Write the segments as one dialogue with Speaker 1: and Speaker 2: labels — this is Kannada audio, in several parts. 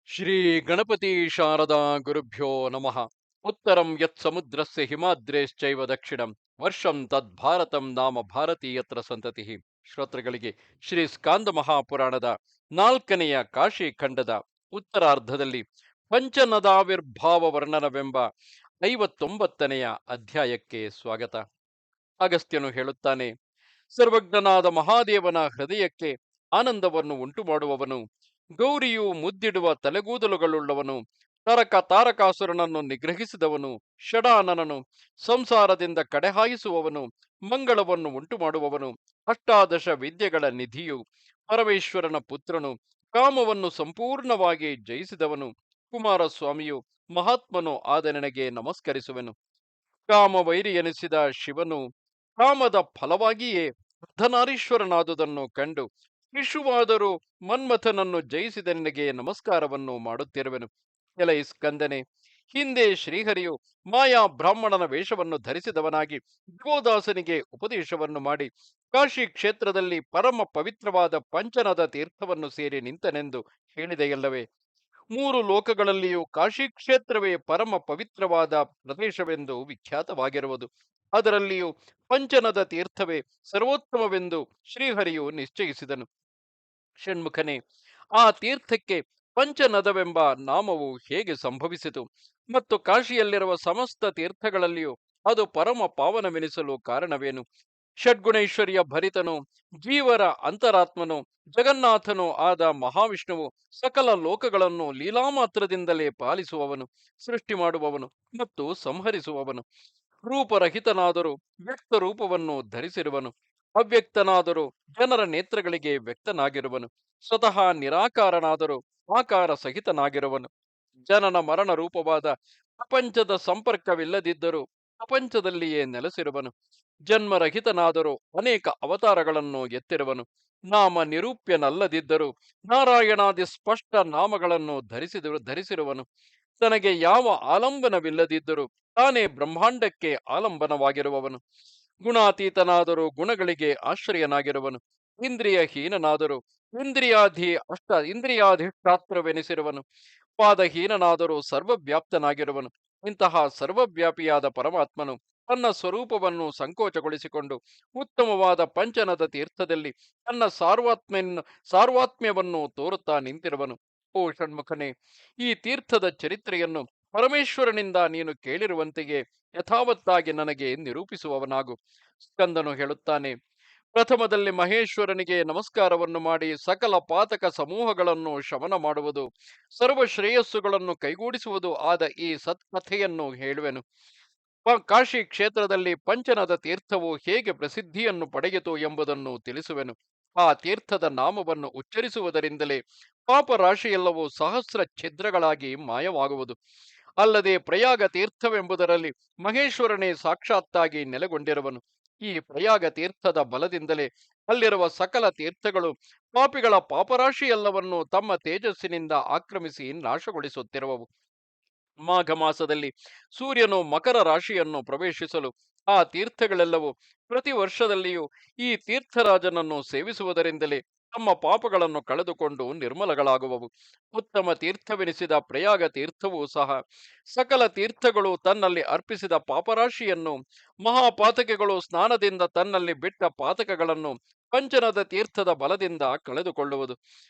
Speaker 1: ಶ್ರೀ ಗಣಪತಿ ಶಾರದಾ ಗುರುಭ್ಯೋ ನಮಃ. ಉತ್ತರಂ ಯತ್ ಸಮುದ್ರಸ್ಯ ಹಿಮಾದ್ರೇಶ್ಚೈವ ದಕ್ಷಿಣಂ ವರ್ಷಂ ತದ್ಭಾರತಂ ನಾಮ ಭಾರತೀಯತ್ರ ಸಂತತಿ. ಶ್ರೋತೃಗಳಿಗೆ ಶ್ರೀ ಸ್ಕಾಂದ ಮಹಾಪುರಾಣದ 4ನೆಯ ಕಾಶಿ ಖಂಡದ ಉತ್ತರಾರ್ಧದಲ್ಲಿ ಪಂಚನದಾವಿರ್ಭಾವ ವರ್ಣನವೆಂಬ 59ನೆಯ ಅಧ್ಯಾಯಕ್ಕೆ ಸ್ವಾಗತ. ಅಗಸ್ತ್ಯನು ಹೇಳುತ್ತಾನೆ, ಸರ್ವಜ್ಞನಾದ ಮಹಾದೇವನ ಹೃದಯಕ್ಕೆ ಆನಂದವನ್ನು ಉಂಟು ಮಾಡುವವನು, ಗೌರಿಯು ಮುದ್ದಿಡುವ ತಲೆಗೂದಲುಗಳುಳ್ಳವನು, ತಾರಕಾಸುರನನ್ನು ನಿಗ್ರಹಿಸಿದವನು, ಷಡಾನನನು, ಸಂಸಾರದಿಂದ ಕಡೆಹಾಯಿಸುವವನು, ಮಂಗಳವನ್ನು ಉಂಟು ಮಾಡುವವನು, ಅಷ್ಟಾದಶ ವಿದ್ಯೆಗಳ ನಿಧಿಯು, ಪರಮೇಶ್ವರನ ಪುತ್ರನು, ಕಾಮವನ್ನು ಸಂಪೂರ್ಣವಾಗಿ ಜಯಿಸಿದವನು, ಕುಮಾರಸ್ವಾಮಿಯು, ಮಹಾತ್ಮನು ಆದ ನನಗೆ ನಮಸ್ಕರಿಸುವೆನು. ಕಾಮವೈರಿ ಎನಿಸಿದ ಶಿವನು ಕಾಮದ ಫಲವಾಗಿಯೇ ಅರ್ಧನಾರೀಶ್ವರನಾದುದನ್ನು ಕಂಡು ಶಿಶುವಾದರೂ ಮನ್ಮಥನನ್ನು ಜಯಿಸಿದ ನಿನಗೆ ನಮಸ್ಕಾರವನ್ನು ಮಾಡುತ್ತಿರುವೆನು. ಎಲೈ ಸ್ಕಂದನೆ, ಹಿಂದೆ ಶ್ರೀಹರಿಯು ಮಾಯಾ ಬ್ರಾಹ್ಮಣನ ವೇಷವನ್ನು ಧರಿಸಿದವನಾಗಿ ದಿವೋದಾಸನಿಗೆ ಉಪದೇಶವನ್ನು ಮಾಡಿ ಕಾಶಿ ಕ್ಷೇತ್ರದಲ್ಲಿ ಪರಮ ಪವಿತ್ರವಾದ ಪಂಚನದ ತೀರ್ಥವನ್ನು ಸೇರಿ ನಿಂತನೆಂದು ಹೇಳಿದೆಯಲ್ಲವೇ? 3 ಲೋಕಗಳಲ್ಲಿಯೂ ಕಾಶಿ ಕ್ಷೇತ್ರವೇ ಪರಮ ಪವಿತ್ರವಾದ ಪ್ರದೇಶವೆಂದು ವಿಖ್ಯಾತವಾಗಿರುವುದು. ಅದರಲ್ಲಿಯೂ ಪಂಚನದ ತೀರ್ಥವೇ ಸರ್ವೋತ್ತಮವೆಂದು ಶ್ರೀಹರಿಯು ನಿಶ್ಚಯಿಸಿದನು. ಷಣ್ಮುಖನೇ, ಆ ತೀರ್ಥಕ್ಕೆ ಪಂಚನದವೆಂಬ ನಾಮವು ಹೇಗೆ ಸಂಭವಿಸಿತು ಮತ್ತು ಕಾಶಿಯಲ್ಲಿರುವ ಸಮಸ್ತ ತೀರ್ಥಗಳಲ್ಲಿಯೂ ಅದು ಪರಮ ಪಾವನವೆನಿಸಲು ಕಾರಣವೇನು? ಷಡ್ಗುಣೈಶ್ವರ್ಯ ಭರಿತನು, ಜೀವರ ಅಂತರಾತ್ಮನು, ಜಗನ್ನಾಥನು ಆದ ಮಹಾವಿಷ್ಣುವು ಸಕಲ ಲೋಕಗಳನ್ನು ಲೀಲಾಮಾತ್ರದಿಂದಲೇ ಪಾಲಿಸುವವನು, ಸೃಷ್ಟಿ ಮಾಡುವವನು ಮತ್ತು ಸಂಹರಿಸುವವನು. ರೂಪರಹಿತನಾದರೂ ವ್ಯಕ್ತ ರೂಪವನ್ನು ಧರಿಸಿರುವನು, ಅವ್ಯಕ್ತನಾದರೂ ಜನರ ನೇತ್ರಗಳಿಗೆ ವ್ಯಕ್ತನಾಗಿರುವನು, ಸ್ವತಃ ನಿರಾಕಾರನಾದರೂ ಆಕಾರ ಸಹಿತನಾಗಿರುವನು. ಜನನ ಮರಣ ರೂಪವಾದ ಪ್ರಪಂಚದ ಸಂಪರ್ಕವಿಲ್ಲದಿದ್ದರೂ ಪ್ರಪಂಚದಲ್ಲಿಯೇ ನೆಲೆಸಿರುವನು. ಜನ್ಮರಹಿತನಾದರೂ ಅನೇಕ ಅವತಾರಗಳನ್ನು ಎತ್ತಿರುವನು. ನಾಮ ನಿರೂಪ್ಯನಲ್ಲದಿದ್ದರೂ ನಾರಾಯಣಾದಿ ಸ್ಪಷ್ಟ ನಾಮಗಳನ್ನು ಧರಿಸಿರುವನು. ತನಗೆ ಯಾವ ಆಲಂಬನವಿಲ್ಲದಿದ್ದರೂ ತಾನೇ ಬ್ರಹ್ಮಾಂಡಕ್ಕೆ ಆಲಂಬನವಾಗಿರುವವನು. ಗುಣಾತೀತನಾದರೂ ಗುಣಗಳಿಗೆ ಆಶ್ರಯನಾಗಿರುವನು. ಇಂದ್ರಿಯಹೀನನಾದರೂ ಇಂದ್ರಿಯಾಧಿಷ್ಠಾತ್ರವೆನಿಸಿರುವನು. ಪಾದಹೀನನಾದರೂ ಸರ್ವವ್ಯಾಪ್ತನಾಗಿರುವನು. ಇಂತಹ ಸರ್ವವ್ಯಾಪಿಯಾದ ಪರಮಾತ್ಮನು ತನ್ನ ಸ್ವರೂಪವನ್ನು ಸಂಕೋಚಗೊಳಿಸಿಕೊಂಡು ಉತ್ತಮವಾದ ಪಂಚನದ ತೀರ್ಥದಲ್ಲಿ ತನ್ನ ಸಾರ್ವಾತ್ಮ್ಯವನ್ನು ತೋರುತ್ತಾ ನಿಂತಿರುವನು. ಓ ಷಣ್ಮುಖನೇ, ಈ ತೀರ್ಥದ ಚರಿತ್ರೆಯನ್ನು ಪರಮೇಶ್ವರನಿಂದ ನೀನು ಕೇಳಿರುವಂತೆಯೇ ಯಥಾವತ್ತಾಗಿ ನನಗೆ ನಿರೂಪಿಸುವವನಾಗು. ಸ್ಕಂದನು ಹೇಳುತ್ತಾನೆ, ಪ್ರಥಮದಲ್ಲಿ ಮಹೇಶ್ವರನಿಗೆ ನಮಸ್ಕಾರವನ್ನು ಮಾಡಿ ಸಕಲ ಪಾತಕ ಸಮೂಹಗಳನ್ನು ಶಮನ ಮಾಡುವುದು, ಸರ್ವ ಶ್ರೇಯಸ್ಸುಗಳನ್ನು ಕೈಗೂಡಿಸುವುದು ಆದ ಈ ಸತ್ಕಥೆಯನ್ನು ಹೇಳುವೆನು. ಕಾಶಿ ಕ್ಷೇತ್ರದಲ್ಲಿ ಪಂಚನದ ತೀರ್ಥವು ಹೇಗೆ ಪ್ರಸಿದ್ಧಿಯನ್ನು ಪಡೆಯಿತು ಎಂಬುದನ್ನು ತಿಳಿಸುವೆನು. ಆ ತೀರ್ಥದ ನಾಮವನ್ನು ಉಚ್ಚರಿಸುವುದರಿಂದಲೇ ಪಾಪರಾಶಿಯೆಲ್ಲವೂ ಸಹಸ್ರ ಛಿದ್ರಗಳಾಗಿ ಮಾಯವಾಗುವುದು. ಅಲ್ಲದೆ ಪ್ರಯಾಗ ತೀರ್ಥವೆಂಬುದರಲ್ಲಿ ಮಹೇಶ್ವರನೇ ಸಾಕ್ಷಾತ್ತಾಗಿ ನೆಲೆಗೊಂಡಿರುವನು. ಈ ಪ್ರಯಾಗ ತೀರ್ಥದ ಬಲದಿಂದಲೇ ಅಲ್ಲಿರುವ ಸಕಲ ತೀರ್ಥಗಳು ಪಾಪಿಗಳ ಪಾಪರಾಶಿಯೆಲ್ಲವನ್ನು ತಮ್ಮ ತೇಜಸ್ಸಿನಿಂದ ಆಕ್ರಮಿಸಿ ನಾಶಗೊಳಿಸುತ್ತಿರುವವು. ಮಾಘ ಮಾಸದಲ್ಲಿ ಸೂರ್ಯನು ಮಕರ ರಾಶಿಯನ್ನು ಪ್ರವೇಶಿಸಲು ಆ ತೀರ್ಥಗಳೆಲ್ಲವೂ ಪ್ರತಿ ವರ್ಷದಲ್ಲಿಯೂ ಈ ತೀರ್ಥರಾಜನನ್ನು ಸೇವಿಸುವುದರಿಂದಲೇ ತಮ್ಮ ಪಾಪಗಳನ್ನು ಕಳೆದುಕೊಂಡು ನಿರ್ಮಲಗಳಾಗುವವು. ಉತ್ತಮ ತೀರ್ಥವೆನಿಸಿದ ಪ್ರಯಾಗ ತೀರ್ಥವೂ ಸಹ ಸಕಲ ತೀರ್ಥಗಳು ತನ್ನಲ್ಲಿ ಅರ್ಪಿಸಿದ ಪಾಪರಾಶಿಯನ್ನು, ಮಹಾಪಾತಕಗಳು ಸ್ನಾನದಿಂದ ತನ್ನಲ್ಲಿ ಬಿಟ್ಟ ಪಾತಕಗಳನ್ನು ಪಂಚನದ ತೀರ್ಥದ ಬಲದಿಂದ ಕಳೆದುಕೊಳ್ಳುವುದು.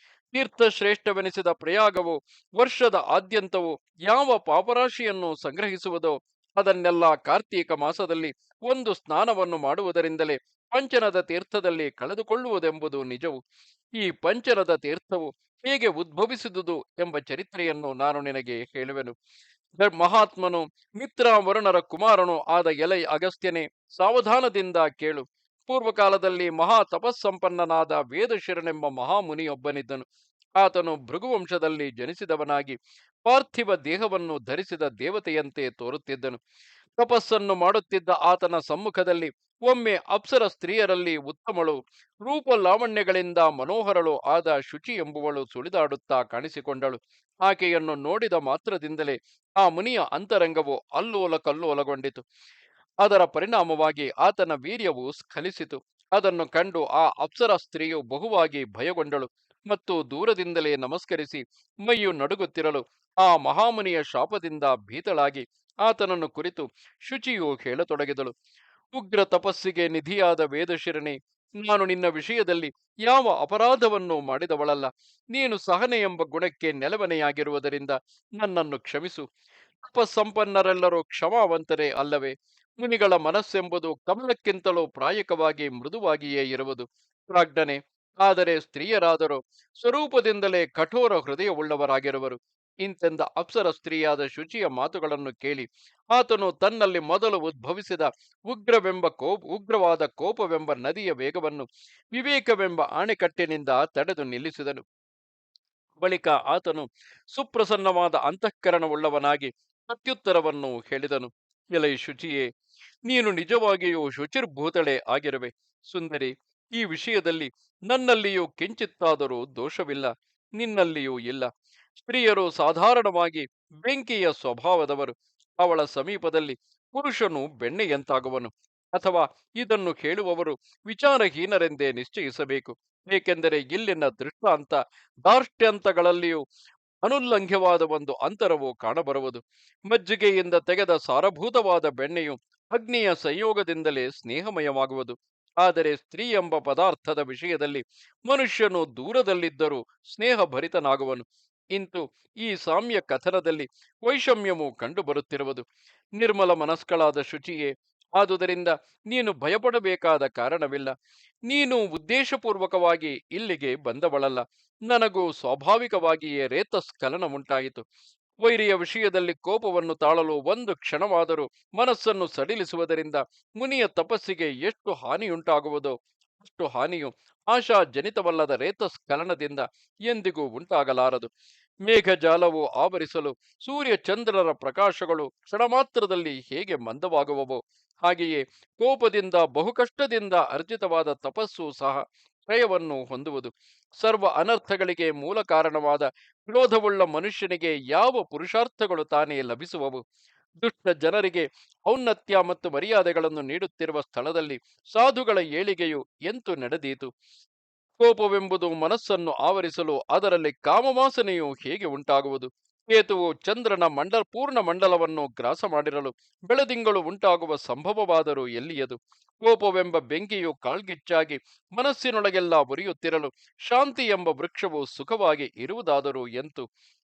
Speaker 1: ತೀರ್ಥಶ್ರೇಷ್ಠವೆನಿಸಿದ ಪ್ರಯಾಗವು ವರ್ಷದ ಆದ್ಯಂತವು ಯಾವ ಪಾಪರಾಶಿಯನ್ನು ಸಂಗ್ರಹಿಸುವುದೋ ಅದನ್ನೆಲ್ಲ ಕಾರ್ತೀಕ ಮಾಸದಲ್ಲಿ ಒಂದು ಸ್ನಾನವನ್ನು ಮಾಡುವುದರಿಂದಲೇ ಪಂಚನದ ತೀರ್ಥದಲ್ಲಿ ಕಳೆದುಕೊಳ್ಳುವುದೆಂಬುದು ನಿಜವು. ಈ ಪಂಚನದ ತೀರ್ಥವು ಹೇಗೆ ಉದ್ಭವಿಸಿದುದು ಎಂಬ ಚರಿತ್ರೆಯನ್ನು ನಾನು ನಿನಗೆ ಹೇಳುವೆನು. ಮಹಾತ್ಮನು ಮಿತ್ರಾವರುಣರ ಕುಮಾರನು ಆದ ಎಲೈ ಅಗಸ್ತ್ಯನೇ, ಸಾವಧಾನದಿಂದ ಕೇಳು. ಪೂರ್ವಕಾಲದಲ್ಲಿ ಮಹಾ ತಪಸ್ಸಂಪನ್ನನಾದ ವೇದಶಿರನೆಂಬ ಮಹಾಮುನಿಯೊಬ್ಬನಿದ್ದನು. ಆತನು ಭೃಗುವಂಶದಲ್ಲಿ ಜನಿಸಿದವನಾಗಿ ಪಾರ್ಥಿವ ದೇಹವನ್ನು ಧರಿಸಿದ ದೇವತೆಯಂತೆ ತೋರುತ್ತಿದ್ದನು. ತಪಸ್ಸನ್ನು ಮಾಡುತ್ತಿದ್ದ ಆತನ ಸಮ್ಮುಖದಲ್ಲಿ ಒಮ್ಮೆ ಅಪ್ಸರ ಸ್ತ್ರೀಯರಲ್ಲಿ ಉತ್ತಮಳು, ರೂಪ ಲಾವಣ್ಯಗಳಿಂದ ಮನೋಹರಳು ಆದ ಶುಚಿ ಎಂಬುವಳು ಸುಳಿದಾಡುತ್ತಾ ಕಾಣಿಸಿಕೊಂಡಳು. ಆಕೆಯನ್ನು ನೋಡಿದ ಮಾತ್ರದಿಂದಲೇ ಆ ಮುನಿಯ ಅಂತರಂಗವು ಅಲ್ಲೋಲ ಕಲ್ಲೋಲಗೊಂಡಿತು. ಅದರ ಪರಿಣಾಮವಾಗಿ ಆತನ ವೀರ್ಯವು ಸ್ಖಲಿಸಿತು. ಅದನ್ನು ಕಂಡು ಆ ಅಪ್ಸರ ಸ್ತ್ರೀಯು ಬಹುವಾಗಿ ಭಯಗೊಂಡಳು. ಮತ್ತು ದೂರದಿಂದಲೇ ನಮಸ್ಕರಿಸಿ ಮೈಯು ನಡುಗುತ್ತಿರಲು ಆ ಮಹಾಮುನಿಯ ಶಾಪದಿಂದ ಭೀತಳಾಗಿ ಆತನನ್ನು ಕುರಿತು ಶುಚಿಯು ಹೇಳತೊಡಗಿದಳು. ಉಗ್ರ ತಪಸ್ಸಿಗೆ ನಿಧಿಯಾದ ವೇದಶಿರನೆ, ನಾನು ನಿನ್ನ ವಿಷಯದಲ್ಲಿ ಯಾವ ಅಪರಾಧವನ್ನು ಮಾಡಿದವಳಲ್ಲ. ನೀನು ಸಹನೆ ಎಂಬ ಗುಣಕ್ಕೆ ನೆಲವನೆಯಾಗಿರುವುದರಿಂದ ನನ್ನನ್ನು ಕ್ಷಮಿಸು. ತಪಸ್ಸಂಪನ್ನರೆಲ್ಲರೂ ಕ್ಷಮಾವಂತರೇ ಅಲ್ಲವೇ? ಮುನಿಗಳ ಮನಸ್ಸೆಂಬುದು ಕಮಲಕ್ಕಿಂತಲೂ ಪ್ರಾಯಕವಾಗಿ ಮೃದುವಾಗಿಯೇ ಇರುವುದು ಪ್ರಾಜ್ಞನೆ. ಆದರೆ ಸ್ತ್ರೀಯರಾದರೂ ಸ್ವರೂಪದಿಂದಲೇ ಕಠೋರ ಹೃದಯವುಳ್ಳವರಾಗಿರುವರು. ಇಂತೆಂದ ಅಪ್ಸರ ಸ್ತ್ರೀಯಾದ ಶುಚಿಯ ಮಾತುಗಳನ್ನು ಕೇಳಿ ಆತನು ತನ್ನಲ್ಲಿ ಮೊದಲು ಉದ್ಭವಿಸಿದ ಉಗ್ರವಾದ ಕೋಪವೆಂಬ ನದಿಯ ವೇಗವನ್ನು ವಿವೇಕವೆಂಬ ಆಣೆಕಟ್ಟಿನಿಂದ ತಡೆದು ನಿಲ್ಲಿಸಿದನು. ಬಳಿಕ ಆತನು ಸುಪ್ರಸನ್ನವಾದ ಅಂತಃಕರಣವುಳ್ಳವನಾಗಿ ಪ್ರತ್ಯುತ್ತರವನ್ನು ಹೇಳಿದನು. ಎಲೈ ಶುಚಿಯೇ, ನೀನು ನಿಜವಾಗಿಯೂ ಶುಚಿರ್ಭೂತಳೆ ಆಗಿರುವೆ. ಸುಂದರಿ, ಈ ವಿಷಯದಲ್ಲಿ ನನ್ನಲ್ಲಿಯೂ ಕಿಂಚಿತ್ತಾದರೂ ದೋಷವಿಲ್ಲ, ನಿನ್ನಲ್ಲಿಯೂ ಇಲ್ಲ. ಸ್ತ್ರೀಯರು ಸಾಧಾರಣವಾಗಿ ಬೆಂಕಿಯ ಸ್ವಭಾವದವರು. ಅವಳ ಸಮೀಪದಲ್ಲಿ ಪುರುಷನು ಬೆಣ್ಣೆಯಂತಾಗುವನು. ಅಥವಾ ಇದನ್ನು ಕೇಳುವವರು ವಿಚಾರಹೀನರೆಂದೇ ನಿಶ್ಚಯಿಸಬೇಕು. ಏಕೆಂದರೆ ಇಲ್ಲಿನ ದೃಷ್ಟಾಂತ ದಾರ್ಷ್ಟ್ಯಂತಗಳಲ್ಲಿಯೂ ಅನುಲ್ಲಂಘ್ಯವಾದ ಒಂದು ಅಂತರವು ಕಾಣಬರುವುದು. ಮಜ್ಜಿಗೆಯಿಂದ ತೆಗೆದ ಸಾರಭೂತವಾದ ಬೆಣ್ಣೆಯು ಅಗ್ನಿಯ ಸಂಯೋಗದಿಂದಲೇ ಸ್ನೇಹಮಯವಾಗುವುದು. ಆದರೆ ಸ್ತ್ರೀ ಎಂಬ ಪದಾರ್ಥದ ವಿಷಯದಲ್ಲಿ ಮನುಷ್ಯನು ದೂರದಲ್ಲಿದ್ದರೂ ಸ್ನೇಹಭರಿತನಾಗುವನು. ಇಂತು ಈ ಸಾಮ್ಯ ಕಥನದಲ್ಲಿ ವೈಷಮ್ಯವು ಕಂಡುಬರುತ್ತಿರುವುದು. ನಿರ್ಮಲ ಮನಸ್ಕಳಾದ ಶುಚಿಯೇ, ಆದುದರಿಂದ ನೀನು ಭಯಪಡಬೇಕಾದ ಕಾರಣವಿಲ್ಲ. ನೀನು ಉದ್ದೇಶಪೂರ್ವಕವಾಗಿ ಇಲ್ಲಿಗೆ ಬಂದವಳಲ್ಲ. ನನಗೂ ಸ್ವಾಭಾವಿಕವಾಗಿಯೇ ರೇತಸ್ಖಲನ ಉಂಟಾಯಿತು. ವೈರಿಯ ವಿಷಯದಲ್ಲಿ ಕೋಪವನ್ನು ತಾಳಲು ಒಂದು ಕ್ಷಣವಾದರೂ ಮನಸ್ಸನ್ನು ಸಡಿಲಿಸುವುದರಿಂದ ಮುನಿಯ ತಪಸ್ಸಿಗೆ ಎಷ್ಟು ಹಾನಿಯುಂಟಾಗುವುದೋ ಅಷ್ಟು ಹಾನಿಯು ಆಶಾಜನಿತವಲ್ಲದ ರೇತಸ್ಖಲನದಿಂದ ಎಂದಿಗೂ ಉಂಟಾಗಲಾರದು. ಮೇಘಜಾಲವು ಆವರಿಸಲು ಸೂರ್ಯ ಚಂದ್ರರ ಪ್ರಕಾಶಗಳು ಕ್ಷಣಮಾತ್ರದಲ್ಲಿ ಹೇಗೆ ಮಂದವಾಗುವವೋ ಹಾಗೆಯೇ ಕೋಪದಿಂದ ಬಹುಕಷ್ಟದಿಂದ ಅರ್ಜಿತವಾದ ತಪಸ್ಸು ಸಹ ಕ್ಷಯವನ್ನು ಹೊಂದುವುದು. ಸರ್ವ ಅನರ್ಥಗಳಿಗೆ ಮೂಲ ಕಾರಣವಾದ ಕ್ರೋಧವುಳ್ಳ ಮನುಷ್ಯನಿಗೆ ಯಾವ ಪುರುಷಾರ್ಥಗಳು ತಾನೇ ಲಭಿಸುವವು? ದುಷ್ಟ ಜನರಿಗೆ ಔನ್ನತ್ಯ ಮತ್ತು ಮರ್ಯಾದೆಗಳನ್ನು ನೀಡುತ್ತಿರುವ ಸ್ಥಳದಲ್ಲಿ ಸಾಧುಗಳ ಏಳಿಗೆಯು ಎಂತು ನಡೆದೀತು? ಕೋಪವೆಂಬುದು ಮನಸ್ಸನ್ನು ಆವರಿಸಲು ಅದರಲ್ಲಿ ಕಾಮವಾಸನೆಯು ಹೇಗೆ ಉಂಟಾಗುವುದು? ಕೇತುವು ಚಂದ್ರನ ಪೂರ್ಣ ಮಂಡಲವನ್ನು ಗ್ರಾಸ ಮಾಡಿರಲು ಬೆಳದಿಂಗಳು ಉಂಟಾಗುವ ಸಂಭವವಾದರೂ ಎಲ್ಲಿಯದು? ಕೋಪವೆಂಬ ಬೆಂಕಿಯು ಕಾಳ್ಗಿಚ್ಚಾಗಿ ಮನಸ್ಸಿನೊಳಗೆಲ್ಲ ಉರಿಯುತ್ತಿರಲು ಶಾಂತಿ ಎಂಬ ವೃಕ್ಷವು ಸುಖವಾಗಿ ಇರುವುದಾದರೂ ಎಂತು?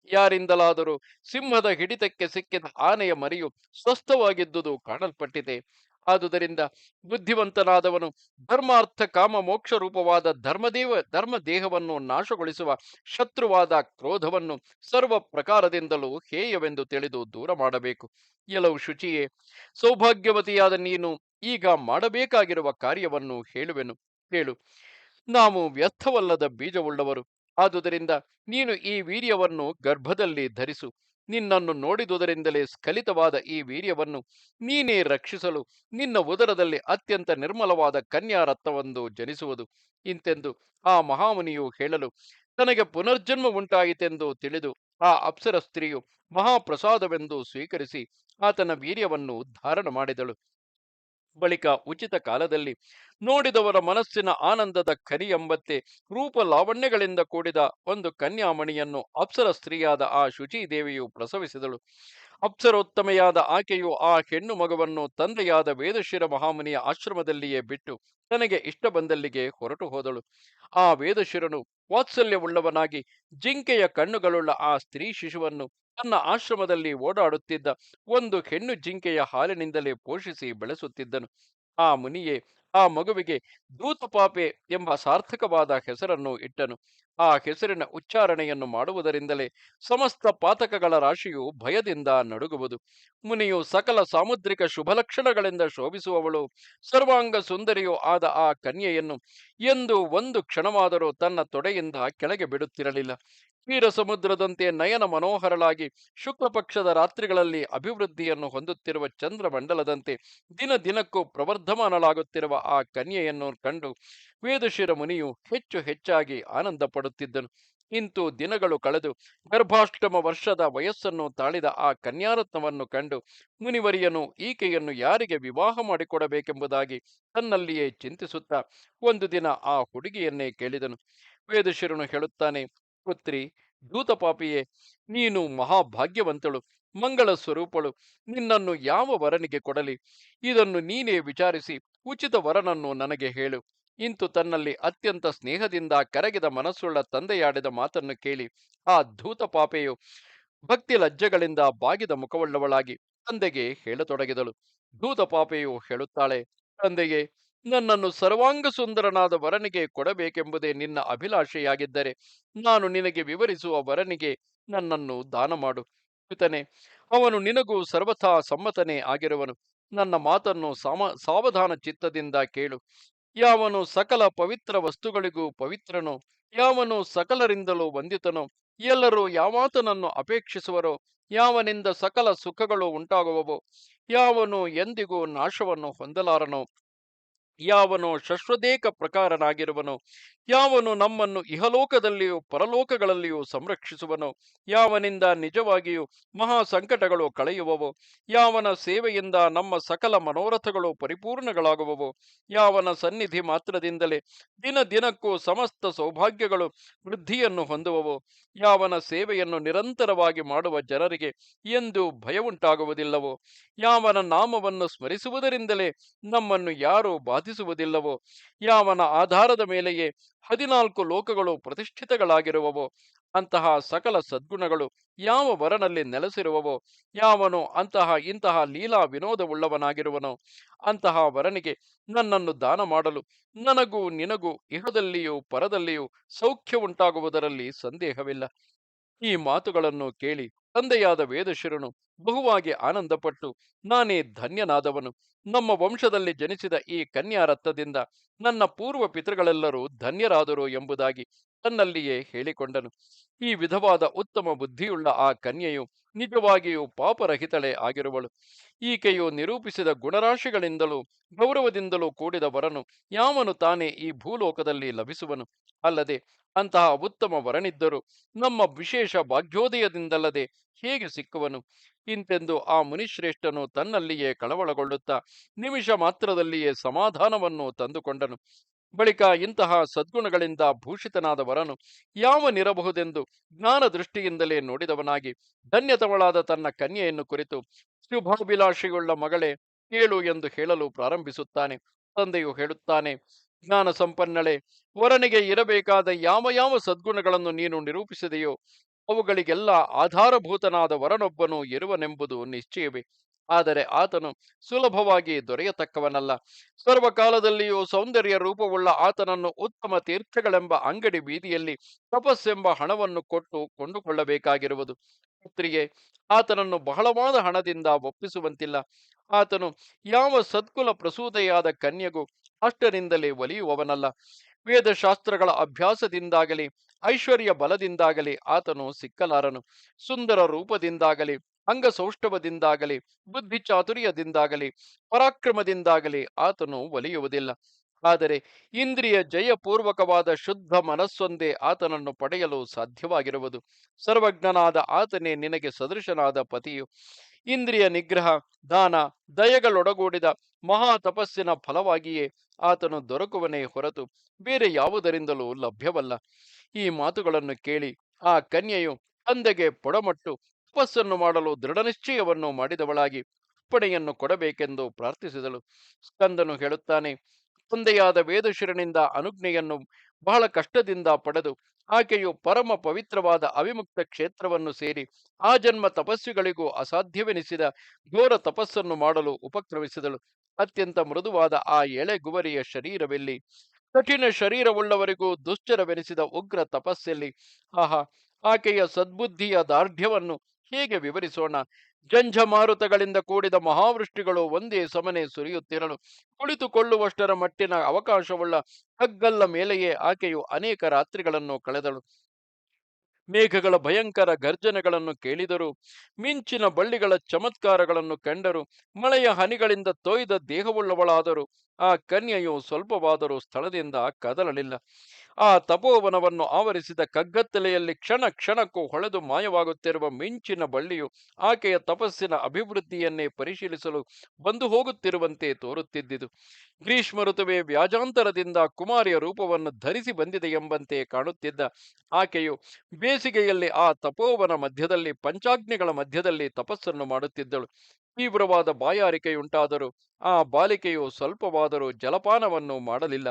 Speaker 1: ಯಾರಿಂದಲಾದರೂ ಸಿಂಹದ ಹಿಡಿತಕ್ಕೆ ಸಿಕ್ಕಿದ ಆನೆಯ ಮರಿಯು ಸ್ವಸ್ಥವಾಗಿದ್ದುದು ಕಾಣಲ್ಪಟ್ಟಿದೆ. ಆದುದರಿಂದ ಬುದ್ಧಿವಂತನಾದವನು ಧರ್ಮಾರ್ಥ ಕಾಮ ಮೋಕ್ಷ ರೂಪವಾದ ಧರ್ಮ ದೇಹವನ್ನು ನಾಶಗೊಳಿಸುವ ಶತ್ರುವಾದ ಕ್ರೋಧವನ್ನು ಸರ್ವ ಪ್ರಕಾರದಿಂದಲೂ ಹೇಯವೆಂದು ತಿಳಿದು ದೂರ ಮಾಡಬೇಕು. ಎಲ್ಲವೂ ಶುಚಿಯೇ, ಸೌಭಾಗ್ಯವತಿಯಾದ ನೀನು ಈಗ ಮಾಡಬೇಕಾಗಿರುವ ಕಾರ್ಯವನ್ನು ಹೇಳುವೆನು, ಕೇಳು. ನಾವು ವ್ಯರ್ಥವಲ್ಲದ ಬೀಜವುಳ್ಳವರು. ಆದುದರಿಂದ ನೀನು ಈ ವೀರ್ಯವನ್ನು ಗರ್ಭದಲ್ಲಿ ಧರಿಸು. ನಿನ್ನನ್ನು ನೋಡಿದುದರಿಂದಲೇ ಸ್ಖಲಿತವಾದ ಈ ವೀರ್ಯವನ್ನು ನೀನೇ ರಕ್ಷಿಸಲು ನಿನ್ನ ಉದರದಲ್ಲಿ ಅತ್ಯಂತ ನಿರ್ಮಲವಾದ ಕನ್ಯಾ ರತ್ನವೊಂದು ಜನಿಸುವುದು. ಇಂತೆಂದು ಆ ಮಹಾಮುನಿಯು ಹೇಳಲು ತನಗೆ ಪುನರ್ಜನ್ಮ ಉಂಟಾಯಿತೆಂದು ತಿಳಿದು ಆ ಅಪ್ಸರ ಸ್ತ್ರೀಯು ಮಹಾಪ್ರಸಾದವೆಂದು ಸ್ವೀಕರಿಸಿ ಆತನ ವೀರ್ಯವನ್ನು ಧಾರಣ ಮಾಡಿದಳು. ಬಳಿಕ ಉಚಿತ ಕಾಲದಲ್ಲಿ ನೋಡಿದವರ ಮನಸ್ಸಿನ ಆನಂದದ ಖನಿ ಎಂಬಂತೆ ರೂಪ ಲಾವಣ್ಯಗಳಿಂದ ಕೂಡಿದ ಒಂದು ಕನ್ಯಾಮಣಿಯನ್ನು ಅಪ್ಸರ ಸ್ತ್ರೀಯಾದ ಆ ಶುಚಿದೇವಿಯು ಪ್ರಸವಿಸಿದಳು. ಅಪ್ಸರೋತ್ತಮೆಯಾದ ಆಕೆಯು ಆ ಹೆಣ್ಣು ಮಗುವನ್ನು ತಂದೆಯಾದ ವೇದಶಿರ ಮಹಾಮುನಿಯ ಆಶ್ರಮದಲ್ಲಿಯೇ ಬಿಟ್ಟು ತನಗೆ ಇಷ್ಟ ಬಂದಲ್ಲಿಗೆ ಹೊರಟು ಹೋದಳು. ಆ ವೇದಶಿರನು ವಾತ್ಸಲ್ಯವುಳ್ಳವನಾಗಿ ಜಿಂಕೆಯ ಕಣ್ಣುಗಳುಳ್ಳ ಆ ಸ್ತ್ರೀ ಶಿಶುವನ್ನು ತನ್ನ ಆಶ್ರಮದಲ್ಲಿ ಓಡಾಡುತ್ತಿದ್ದ ಒಂದು ಹೆಣ್ಣು ಜಿಂಕೆಯ ಹಾಲಿನಿಂದಲೇ ಪೋಷಿಸಿ ಬೆಳೆಸುತ್ತಿದ್ದನು. ಆ ಮುನಿಯೇ ಆ ಮಗುವಿಗೆ ದೂತಪಾಪೆ ಎಂಬ ಸಾರ್ಥಕವಾದ ಹೆಸರನ್ನು ಇಟ್ಟನು. ಆ ಹೆಸರಿನ ಉಚ್ಚಾರಣೆಯನ್ನು ಮಾಡುವುದರಿಂದಲೇ ಸಮಸ್ತ ಪಾತಕಗಳ ರಾಶಿಯು ಭಯದಿಂದ ನಡುಗುವುದು. ಮುನಿಯು ಸಕಲ ಸಾಮುದ್ರಿಕ ಶುಭಲಕ್ಷಣಗಳಿಂದ ಶೋಭಿಸುವವಳು, ಸರ್ವಾಂಗ ಸುಂದರಿಯೂ ಆದ ಆ ಕನ್ಯೆಯನ್ನು ಎಂದು ಒಂದು ಕ್ಷಣವಾದರೂ ತನ್ನ ತೊಡೆಯಿಂದ ಕೆಳಗೆ ಬಿಡುತ್ತಿರಲಿಲ್ಲ. ಕ್ಷೀರ ಸಮುದ್ರದಂತೆ ನಯನ ಮನೋಹರಳಾಗಿ ಶುಕ್ಲ ಪಕ್ಷದ ರಾತ್ರಿಗಳಲ್ಲಿ ಅಭಿವೃದ್ಧಿಯನ್ನು ಹೊಂದುತ್ತಿರುವ ಚಂದ್ರಮಂಡಲದಂತೆ ದಿನ ದಿನಕ್ಕೂ ಪ್ರವರ್ಧಮಾನಳಾಗುತ್ತಿರುವ ಆ ಕನ್ಯೆಯನ್ನು ಕಂಡು ವೇದಶಿರ ಮುನಿಯು ಹೆಚ್ಚು ಹೆಚ್ಚಾಗಿ ಆನಂದ ಪಡುತ್ತಿದ್ದನು. ಇಂತು ದಿನಗಳು ಕಳೆದು ಗರ್ಭಾಷ್ಟಮ ವರ್ಷದ ವಯಸ್ಸನ್ನು ತಾಳಿದ ಆ ಕನ್ಯಾರತ್ನವನ್ನು ಕಂಡು ಮುನಿವರಿಯನು ಈಕೆಯನ್ನು ಯಾರಿಗೆ ವಿವಾಹ ಮಾಡಿಕೊಡಬೇಕೆಂಬುದಾಗಿ ತನ್ನಲ್ಲಿಯೇ ಚಿಂತಿಸುತ್ತಾ ಒಂದು ದಿನ ಆ ಹುಡುಗಿಯನ್ನೇ ಕೇಳಿದನು. ವೇದಶಿರನು ಹೇಳುತ್ತಾನೆ, ಪುತ್ರಿ, ದೂತಪಾಪಿಯೇ, ನೀನು ಮಹಾಭಾಗ್ಯವಂತಳು, ಮಂಗಳ ಸ್ವರೂಪಳು. ನಿನ್ನನ್ನು ಯಾವ ವರನಿಗೆ ಕೊಡಲಿ? ಇದನ್ನು ನೀನೇ ವಿಚಾರಿಸಿ ಉಚಿತ ವರನನ್ನು ನನಗೆ ಹೇಳು. ಇಂತು ತನ್ನಲ್ಲಿ ಅತ್ಯಂತ ಸ್ನೇಹದಿಂದ ಕರಗಿದ ಮನಸ್ಸುಳ್ಳ ತಂದೆಯಾಡಿದ ಮಾತನ್ನು ಕೇಳಿ ಆ ಧೂತಪಾಪೆಯು ಭಕ್ತಿ ಲಜ್ಜೆಗಳಿಂದ ಬಾಗಿದ ಮುಖವುಳ್ಳವಳಾಗಿ ತಂದೆಗೆ ಹೇಳತೊಡಗಿದಳು. ಧೂತಪಾಪೆಯು ಹೇಳುತ್ತಾಳೆ, ತಂದೆಯೇ, ನನ್ನನ್ನು ಸರ್ವಾಂಗ ಸುಂದರನಾದ ವರನಿಗೆ ಕೊಡಬೇಕೆಂಬುದೇ ನಿನ್ನ ಅಭಿಲಾಷೆಯಾಗಿದ್ದರೆ ನಾನು ನಿನಗೆ ವಿವರಿಸುವ ವರನಿಗೆ ನನ್ನನ್ನು ದಾನ ಮಾಡು. ಪಿತನೆ, ಅವನು ನಿನಗೂ ಸರ್ವಥಾ ಸಮ್ಮತನೇ ಆಗಿರುವನು. ನನ್ನ ಮಾತನ್ನು ಸಾವಧಾನ ಚಿತ್ತದಿಂದ ಕೇಳು. ಯಾವನು ಸಕಲ ಪವಿತ್ರ ವಸ್ತುಗಳಿಗೂ ಪವಿತ್ರನೋ, ಯಾವನು ಸಕಲರಿಂದಲೂ ವಂದಿತನೋ, ಎಲ್ಲರೂ ಯಾವಾತನನ್ನು ಅಪೇಕ್ಷಿಸುವರೋ, ಯಾವನಿಂದ ಸಕಲ ಸುಖಗಳು ಉಂಟಾಗುವವೋ, ಯಾವನು ಎಂದಿಗೂ ನಾಶವನ್ನು ಹೊಂದಲಾರನೋ, ಯಾವನು ಶಶ್ವದೇಕ ಪ್ರಕಾರನಾಗಿರುವನೋ, ಯಾವನು ನಮ್ಮನ್ನು ಇಹಲೋಕದಲ್ಲಿಯೂ ಪರಲೋಕಗಳಲ್ಲಿಯೂ ಸಂರಕ್ಷಿಸುವನೋ, ಯಾವನಿಂದ ನಿಜವಾಗಿಯೂ ಮಹಾ ಸಂಕಟಗಳು ಕಳೆಯುವವೋ, ಯಾವನ ಸೇವೆಯಿಂದ ನಮ್ಮ ಸಕಲ ಮನೋರಥಗಳು ಪರಿಪೂರ್ಣಗಳಾಗುವವೋ, ಯಾವನ ಸನ್ನಿಧಿ ಮಾತ್ರದಿಂದಲೇ ದಿನ ದಿನಕ್ಕೂ ಸಮಸ್ತ ಸೌಭಾಗ್ಯಗಳು ವೃದ್ಧಿಯನ್ನು ಹೊಂದುವವೋ, ಯಾವನ ಸೇವೆಯನ್ನು ನಿರಂತರವಾಗಿ ಮಾಡುವ ಜನರಿಗೆ ಎಂದು ಭಯವುಂಟಾಗುವುದಿಲ್ಲವೋ, ಯಾವನ ನಾಮವನ್ನು ಸ್ಮರಿಸುವುದರಿಂದಲೇ ನಮ್ಮನ್ನು ಯಾರೂ ಬಾಧಿಸುವುದಿಲ್ಲವೋ, ಯಾವನ ಆಧಾರದ ಮೇಲೆಯೇ 14 ಲೋಕಗಳು ಪ್ರತಿಷ್ಠಿತಗಳಾಗಿರುವವೋ, ಅಂತಹ ಸಕಲ ಸದ್ಗುಣಗಳು ಯಾವ ವರನಲ್ಲಿ ನೆಲೆಸಿರುವವೋ, ಯಾವನು ಇಂತಹ ಲೀಲಾ ವಿನೋದವುಳ್ಳವನಾಗಿರುವನೋ, ಅಂತಹ ವರನಿಗೆ ನನ್ನನ್ನು ದಾನ ಮಾಡಲು ನನಗೂ ನಿನಗೂ ಇಹದಲ್ಲಿಯೂ ಪರದಲ್ಲಿಯೂ ಸೌಖ್ಯ ಉಂಟಾಗುವುದರಲ್ಲಿ ಸಂದೇಹವಿಲ್ಲ. ಈ ಮಾತುಗಳನ್ನು ಕೇಳಿ ತಂದೆಯಾದ ವೇದಶಿರನು ಬಹುವಾಗಿ ಆನಂದಪಟ್ಟು, ನಾನೇ ಧನ್ಯನಾದವನು. ನಮ್ಮ ವಂಶದಲ್ಲಿ ಜನಿಸಿದ ಈ ಕನ್ಯಾರತ್ನದಿಂದ ನನ್ನ ಪೂರ್ವ ಪಿತೃಗಳೆಲ್ಲರೂ ಧನ್ಯರಾದರು ಎಂಬುದಾಗಿ ತನ್ನಲ್ಲಿಯೇ ಹೇಳಿಕೊಂಡನು. ಈ ವಿಧವಾದ ಉತ್ತಮ ಬುದ್ಧಿಯುಳ್ಳ ಆ ಕನ್ಯೆಯು ನಿಜವಾಗಿಯೂ ಪಾಪರಹಿತಳೇ ಆಗಿರುವಳು. ಈಕೆಯು ನಿರೂಪಿಸಿದ ಗುಣರಾಶಿಗಳಿಂದಲೂ ಗೌರವದಿಂದಲೂ ಕೂಡಿದ ವರನು ಯಾವನು ತಾನೇ ಈ ಭೂಲೋಕದಲ್ಲಿ ಲಭಿಸುವನು? ಅಲ್ಲದೆ ಅಂತಹ ಉತ್ತಮ ವರನಿದ್ದರೂ ನಮ್ಮ ವಿಶೇಷ ಭಾಗ್ಯೋದಯದಿಂದಲ್ಲದೆ ಹೇಗೆ ಸಿಕ್ಕುವನು? ಇಂತೆಂದು ಆ ಮುನಿಶ್ರೇಷ್ಠನು ತನ್ನಲ್ಲಿಯೇ ಕಳವಳಗೊಳ್ಳುತ್ತಾ ನಿಮಿಷ ಮಾತ್ರದಲ್ಲಿಯೇ ಸಮಾಧಾನವನ್ನು ತಂದುಕೊಂಡನು. ಬಳಿಕ ಇಂತಹ ಸದ್ಗುಣಗಳಿಂದ ಭೂಷಿತನಾದ ವರನು ಯಾವನಿರಬಹುದೆಂದು ಜ್ಞಾನ ದೃಷ್ಟಿಯಿಂದಲೇ ನೋಡಿದವನಾಗಿ ಧನ್ಯತವಳಾದ ತನ್ನ ಕನ್ಯೆಯನ್ನು ಕುರಿತು, ಶುಭಾಭಿಲಾಷೆಯುಳ್ಳ ಮಗಳೇ, ಕೇಳು ಎಂದು ಹೇಳಲು ಪ್ರಾರಂಭಿಸುತ್ತಾನೆ. ತಂದೆಯು ಹೇಳುತ್ತಾನೆ, ಜ್ಞಾನ ಸಂಪನ್ನಳೆ, ವರನಿಗೆ ಇರಬೇಕಾದ ಯಾವ ಯಾವ ಸದ್ಗುಣಗಳನ್ನು ನೀನು ನಿರೂಪಿಸಿದೆಯೋ ಅವುಗಳಿಗೆಲ್ಲ ಆಧಾರಭೂತನಾದ ವರನೊಬ್ಬನು ಇರುವನೆಂಬುದು ನಿಶ್ಚಯವೇ. ಆದರೆ ಆತನು ಸುಲಭವಾಗಿ ದೊರೆಯತಕ್ಕವನಲ್ಲ. ಸರ್ವಕಾಲದಲ್ಲಿಯೂ ಸೌಂದರ್ಯ ರೂಪವುಳ್ಳ ಆತನನ್ನು ಉತ್ತಮ ತೀರ್ಥಗಳೆಂಬ ಅಂಗಡಿ ಬೀದಿಯಲ್ಲಿ ತಪಸ್ಸೆಂಬ ಹಣವನ್ನು ಕೊಟ್ಟು ಕೊಂಡುಕೊಳ್ಳಬೇಕಾಗಿರುವುದು. ಪುತ್ರಿಯೇ, ಆತನನ್ನು ಬಹಳವಾದ ಹಣದಿಂದ ಒಪ್ಪಿಸುವಂತಿಲ್ಲ. ಆತನು ಯಾವ ಸತ್ಕುಲ ಪ್ರಸೂತೆಯಾದ ಕನ್ಯೆಗೂ ಅಷ್ಟರಿಂದಲೇ ಒಲಿಯುವವನಲ್ಲ. ವೇದಶಾಸ್ತ್ರಗಳ ಅಭ್ಯಾಸದಿಂದಾಗಲಿ ಐಶ್ವರ್ಯ ಬಲದಿಂದಾಗಲಿ ಆತನು ಸಿಕ್ಕಲಾರನು. ಸುಂದರ ರೂಪದಿಂದಾಗಲಿ ಅಂಗಸೌಷ್ಠವದಿಂದಾಗಲಿ ಬುದ್ಧಿ ಚಾತುರ್ಯದಿಂದಾಗಲಿ ಪರಾಕ್ರಮದಿಂದಾಗಲಿ ಆತನು ಒಲಿಯುವುದಿಲ್ಲ. ಆದರೆ ಇಂದ್ರಿಯ ಜಯಪೂರ್ವಕವಾದ ಶುದ್ಧ ಮನಸ್ಸೊಂದೇ ಆತನನ್ನು ಪಡೆಯಲು ಸಾಧ್ಯವಾಗಿರುವುದು. ಸರ್ವಜ್ಞನಾದ ಆತನೇ ನಿನಗೆ ಸದೃಶನಾದ ಪತಿಯು. ಇಂದ್ರಿಯ ನಿಗ್ರಹ, ದಾನ, ದಯಗಳೊಡಗೂಡಿದ ಮಹಾ ತಪಸ್ಸಿನ ಫಲವಾಗಿಯೇ ಆತನು ದೊರಕುವನೇ ಹೊರತು ಬೇರೆ ಯಾವುದರಿಂದಲೂ ಲಭ್ಯವಲ್ಲ. ಈ ಮಾತುಗಳನ್ನು ಕೇಳಿ ಆ ಕನ್ಯೆಯು ತಂದೆಗೆ ಪೊಡಮಟ್ಟು ತಪಸ್ಸನ್ನು ಮಾಡಲು ದೃಢನಿಶ್ಚಯವನ್ನು ಮಾಡಿದವಳಾಗಿ ಅಪ್ಪಣೆಯನ್ನು ಕೊಡಬೇಕೆಂದು ಪ್ರಾರ್ಥಿಸಿದಳು. ಸ್ಕಂದನು ಹೇಳುತ್ತಾನೆ, ತಂದೆಯಾದ ವೇದಶಿರನಿಂದ ಅನುಜ್ಞೆಯನ್ನು ಬಹಳ ಕಷ್ಟದಿಂದ ಪಡೆದು ಆಕೆಯು ಪರಮ ಪವಿತ್ರವಾದ ಅವಿಮುಕ್ತ ಕ್ಷೇತ್ರವನ್ನು ಸೇರಿ ಆ ಜನ್ಮ ತಪಸ್ವಿಗಳಿಗೂ ಅಸಾಧ್ಯವೆನಿಸಿದ ಘೋರ ತಪಸ್ಸನ್ನು ಮಾಡಲು ಉಪಕ್ರಮಿಸಿದಳು. ಅತ್ಯಂತ ಮೃದುವಾದ ಆ ಎಳೆ ಗುವರಿಯ ಶರೀರವೆಲ್ಲಿ? ಕಠಿಣ ಶರೀರವುಳ್ಳವರಿಗೂ ದುಶ್ಚರವೆನಿಸಿದ ಉಗ್ರ ತಪಸ್ಸೆಲ್ಲಿ? ಆಹಾ, ಆಕೆಯ ಸದ್ಬುದ್ಧಿಯ ದಾರ್ಢ್ಯವನ್ನು ಹೇಗೆ ವಿವರಿಸೋಣ? ಜಂఝಮಾರುತಗಳಿಂದ ಕೂಡಿದ ಮಹಾವೃಷ್ಟಿಗಳು ಒಂದೇ ಸಮನೆ ಸುರಿಯುತ್ತಿರಲು ಕುಳಿತುಕೊಳ್ಳುವಷ್ಟರ ಮಟ್ಟಿನ ಅವಕಾಶವುಳ್ಳ ಕಗ್ಗಲ್ಲ ಮೇಲೆಯೇ ಆಕೆಯು ಅನೇಕ ರಾತ್ರಿಗಳನ್ನು ಕಳೆದಳು. ಮೇಘಗಳ ಭಯಂಕರ ಗರ್ಜನೆಗಳನ್ನು ಕೇಳಿದರು, ಮಿಂಚಿನ ಬಳ್ಳಿಗಳ ಚಮತ್ಕಾರಗಳನ್ನು ಕಂಡರು, ಮಳೆಯ ಹನಿಗಳಿಂದ ತೊಯ್ದ ದೇಹವುಳ್ಳವಳಾದರೂ ಆ ಕನ್ಯೆಯು ಸ್ವಲ್ಪವಾದರೂ ಸ್ಥಳದಿಂದ ಕದಲಲಿಲ್ಲ. ಆ ತಪೋವನವನ್ನು ಆವರಿಸಿದ ಕಗ್ಗತ್ತಲೆಯಲ್ಲಿ ಕ್ಷಣ ಕ್ಷಣಕ್ಕೂ ಹೊಳೆದು ಮಾಯವಾಗುತ್ತಿರುವ ಮಿಂಚಿನ ಬಳ್ಳಿಯು ಆಕೆಯ ತಪಸ್ಸಿನ ಅಭಿವೃದ್ಧಿಯನ್ನೇ ಪರಿಶೀಲಿಸಲು ಬಂದು ಹೋಗುತ್ತಿರುವಂತೆ ತೋರುತ್ತಿದ್ದುದು. ಗ್ರೀಷ್ಮ ಋತುವೆ ವ್ಯಾಜಾಂತರದಿಂದ ಕುಮಾರಿಯ ರೂಪವನ್ನು ಧರಿಸಿ ಬಂದಿದೆ ಎಂಬಂತೆ ಕಾಣುತ್ತಿದ್ದ ಆಕೆಯು ಬೇಸಿಗೆಯಲ್ಲಿ ಆ ತಪೋವನ ಮಧ್ಯದಲ್ಲಿ ಪಂಚಾಗ್ನಿಗಳ ಮಧ್ಯದಲ್ಲಿ ತಪಸ್ಸನ್ನು ಮಾಡುತ್ತಿದ್ದಳು. ತೀವ್ರವಾದ ಬಾಯಾರಿಕೆಯುಂಟಾದರೂ ಆ ಬಾಲಿಕೆಯು ಸ್ವಲ್ಪವಾದರೂ ಜಲಪಾನವನ್ನು ಮಾಡಲಿಲ್ಲ.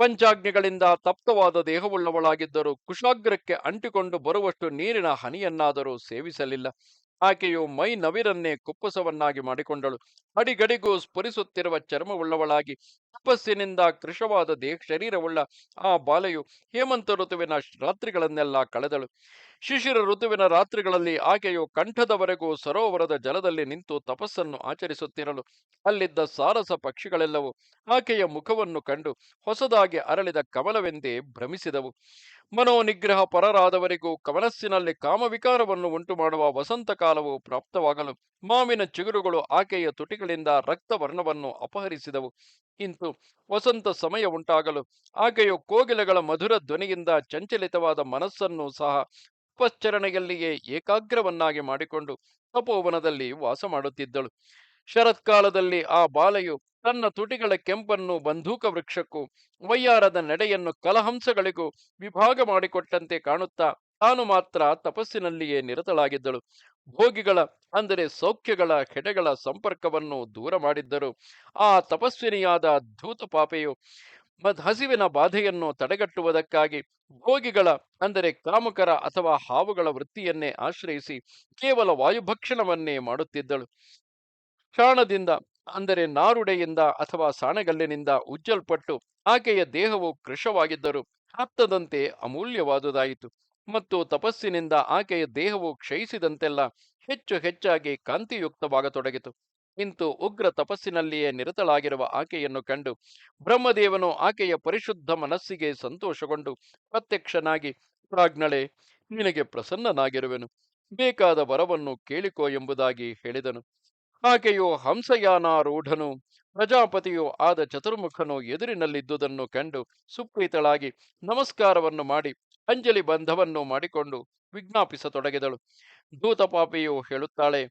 Speaker 1: ಪಂಚಾಗ್ನಿಗಳಿಂದ ತಪ್ತವಾದ ದೇಹವುಳ್ಳವಳಾಗಿದ್ದರೂ ಕುಶಾಗ್ರಕ್ಕೆ ಅಂಟಿಕೊಂಡು ಬರುವಷ್ಟು ನೀರಿನ ಹನಿಯನ್ನಾದರೂ ಸೇವಿಸಲಿಲ್ಲ. ಆಕೆಯು ಮೈ ನವಿರನ್ನೇ ಕುಪ್ಪಸವನ್ನಾಗಿ ಮಾಡಿಕೊಂಡಳು. ಅಡಿಗಡಿಗೂ ಸ್ಫುರಿಸುತ್ತಿರುವ ಚರ್ಮವುಳ್ಳವಳಾಗಿ ತಪಸ್ಸಿನಿಂದ ಕೃಶವಾದ ಶರೀರವುಳ್ಳ ಆ ಬಾಲೆಯು ಹೇಮಂತ ಋತುವಿನ ರಾತ್ರಿಗಳನ್ನೆಲ್ಲ ಕಳೆದಳು. ಶಿಶಿರ ಋತುವಿನ ರಾತ್ರಿಗಳಲ್ಲಿ ಆಕೆಯು ಕಂಠದವರೆಗೂ ಸರೋವರದ ಜಲದಲ್ಲಿ ನಿಂತು ತಪಸ್ಸನ್ನು ಆಚರಿಸುತ್ತಿರಲು ಅಲ್ಲಿದ್ದ ಸಾರಸ ಪಕ್ಷಿಗಳೆಲ್ಲವೂ ಆಕೆಯ ಮುಖವನ್ನು ಕಂಡು ಹೊಸದಾಗಿ ಅರಳಿದ ಕಮಲವೆಂದೇ ಭ್ರಮಿಸಿದವು. ಮನೋನಿಗ್ರಹ ಪರರಾದವರಿಗೂ ಕಮನಸ್ಸಿನಲ್ಲಿ ಕಾಮವಿಕಾರವನ್ನು ಉಂಟು ಮಾಡುವ ವಸಂತ ಕಾಲವು ಪ್ರಾಪ್ತವಾಗಲು ಮಾವಿನ ಚಿಗುರುಗಳು ಆಕೆಯ ತುಟಿಗಳಿಂದ ರಕ್ತವರ್ಣವನ್ನು ಅಪಹರಿಸಿದವು. ಇಂತು ವಸಂತ ಸಮಯ ಉಂಟಾಗಲು ಆಕೆಯು ಕೋಗಿಲೆಗಳ ಮಧುರ ಧ್ವನಿಯಿಂದ ಚಂಚಲಿತವಾದ ಮನಸ್ಸನ್ನು ಸಹ ತಪಶ್ಚರಣೆಯಲ್ಲಿಯೇ ಏಕಾಗ್ರವನ್ನಾಗಿ ಮಾಡಿಕೊಂಡು ತಪೋವನದಲ್ಲಿ ವಾಸ ಮಾಡುತ್ತಿದ್ದಳು. ಶರತ್ಕಾಲದಲ್ಲಿ ಆ ಬಾಲೆಯು ತನ್ನ ತುಟಿಗಳ ಕೆಂಪನ್ನು ಬಂಧೂಕ ವೃಕ್ಷಕ್ಕೂ ವಯ್ಯಾರದ ನಡೆಯನ್ನು ಕಲಹಂಸಗಳಿಗೂ ವಿಭಾಗ ಮಾಡಿಕೊಟ್ಟಂತೆ ಕಾಣುತ್ತಾ ತಾನು ಮಾತ್ರ ತಪಸ್ಸಿನಲ್ಲಿಯೇ ನಿರತಳಾಗಿದ್ದಳು. ಭೋಗಿಗಳ ಅಂದರೆ ಸೌಖ್ಯಗಳ ಹೆಡೆಗಳ ಸಂಪರ್ಕವನ್ನು ದೂರ ಮಾಡಿದ್ದರು. ಆ ತಪಸ್ವಿನಿಯಾದ ಧೂತ ಪಾಪೆಯು ಹಸಿವಿನ ಬಾಧೆಯನ್ನು ತಡೆಗಟ್ಟುವುದಕ್ಕಾಗಿ ಭೋಗಿಗಳ ಅಂದರೆ ಕಾಮುಕರ ಅಥವಾ ಹಾವುಗಳ ವೃತ್ತಿಯನ್ನೇ ಆಶ್ರಯಿಸಿ ಕೇವಲ ವಾಯುಭಕ್ಷಣವನ್ನೇ ಮಾಡುತ್ತಿದ್ದಳು. ಶಾಣದಿಂದ ಅಂದರೆ ನಾರುಡೆಯಿಂದ ಅಥವಾ ಸಾಣೆಗಲ್ಲಿನಿಂದ ಉಜ್ಜಲ್ಪಟ್ಟು ಆಕೆಯ ದೇಹವು ಕೃಶವಾಗಿದ್ದರೂ ಹತ್ತದಂತೆ ಅಮೂಲ್ಯವಾದುದಾಯಿತು. ಮತ್ತು ತಪಸ್ಸಿನಿಂದ ಆಕೆಯ ದೇಹವು ಕ್ಷಯಿಸಿದಂತೆಲ್ಲ ಹೆಚ್ಚು ಹೆಚ್ಚಾಗಿ ಕಾಂತಿಯುಕ್ತವಾಗತೊಡಗಿತು. ಇಂತು ಉಗ್ರ ತಪಸ್ಸಿನಲ್ಲಿಯೇ ನಿರತಳಾಗಿರುವ ಆಕೆಯನ್ನು ಕಂಡು ಬ್ರಹ್ಮದೇವನು ಆಕೆಯ ಪರಿಶುದ್ಧ ಮನಸ್ಸಿಗೆ ಸಂತೋಷಗೊಂಡು ಪ್ರತ್ಯಕ್ಷನಾಗಿ, ಪ್ರಾಜ್ಞಳೆ, ನಿನಗೆ ಪ್ರಸನ್ನನಾಗಿರುವೆನು, ಬೇಕಾದ ವರವನ್ನು ಕೇಳಿಕೋ ಎಂಬುದಾಗಿ ಹೇಳಿದನು. ಆಕೆಯು ಹಂಸಯಾನಾರೂಢನು ಪ್ರಜಾಪತಿಯು ಆದ ಚತುರ್ಮುಖನು ಎದುರಿನಲ್ಲಿದ್ದುದನ್ನು ಕಂಡು ಸುಪ್ರೀತಳಾಗಿ ನಮಸ್ಕಾರವನ್ನು ಮಾಡಿ ಅಂಜಲಿ ಬಂಧವನ್ನು ಮಾಡಿಕೊಂಡು ವಿಜ್ಞಾಪಿಸತೊಡಗಿದಳು. ದೂತಪಾಪಿಯು ಹೇಳುತ್ತಾಳೆ,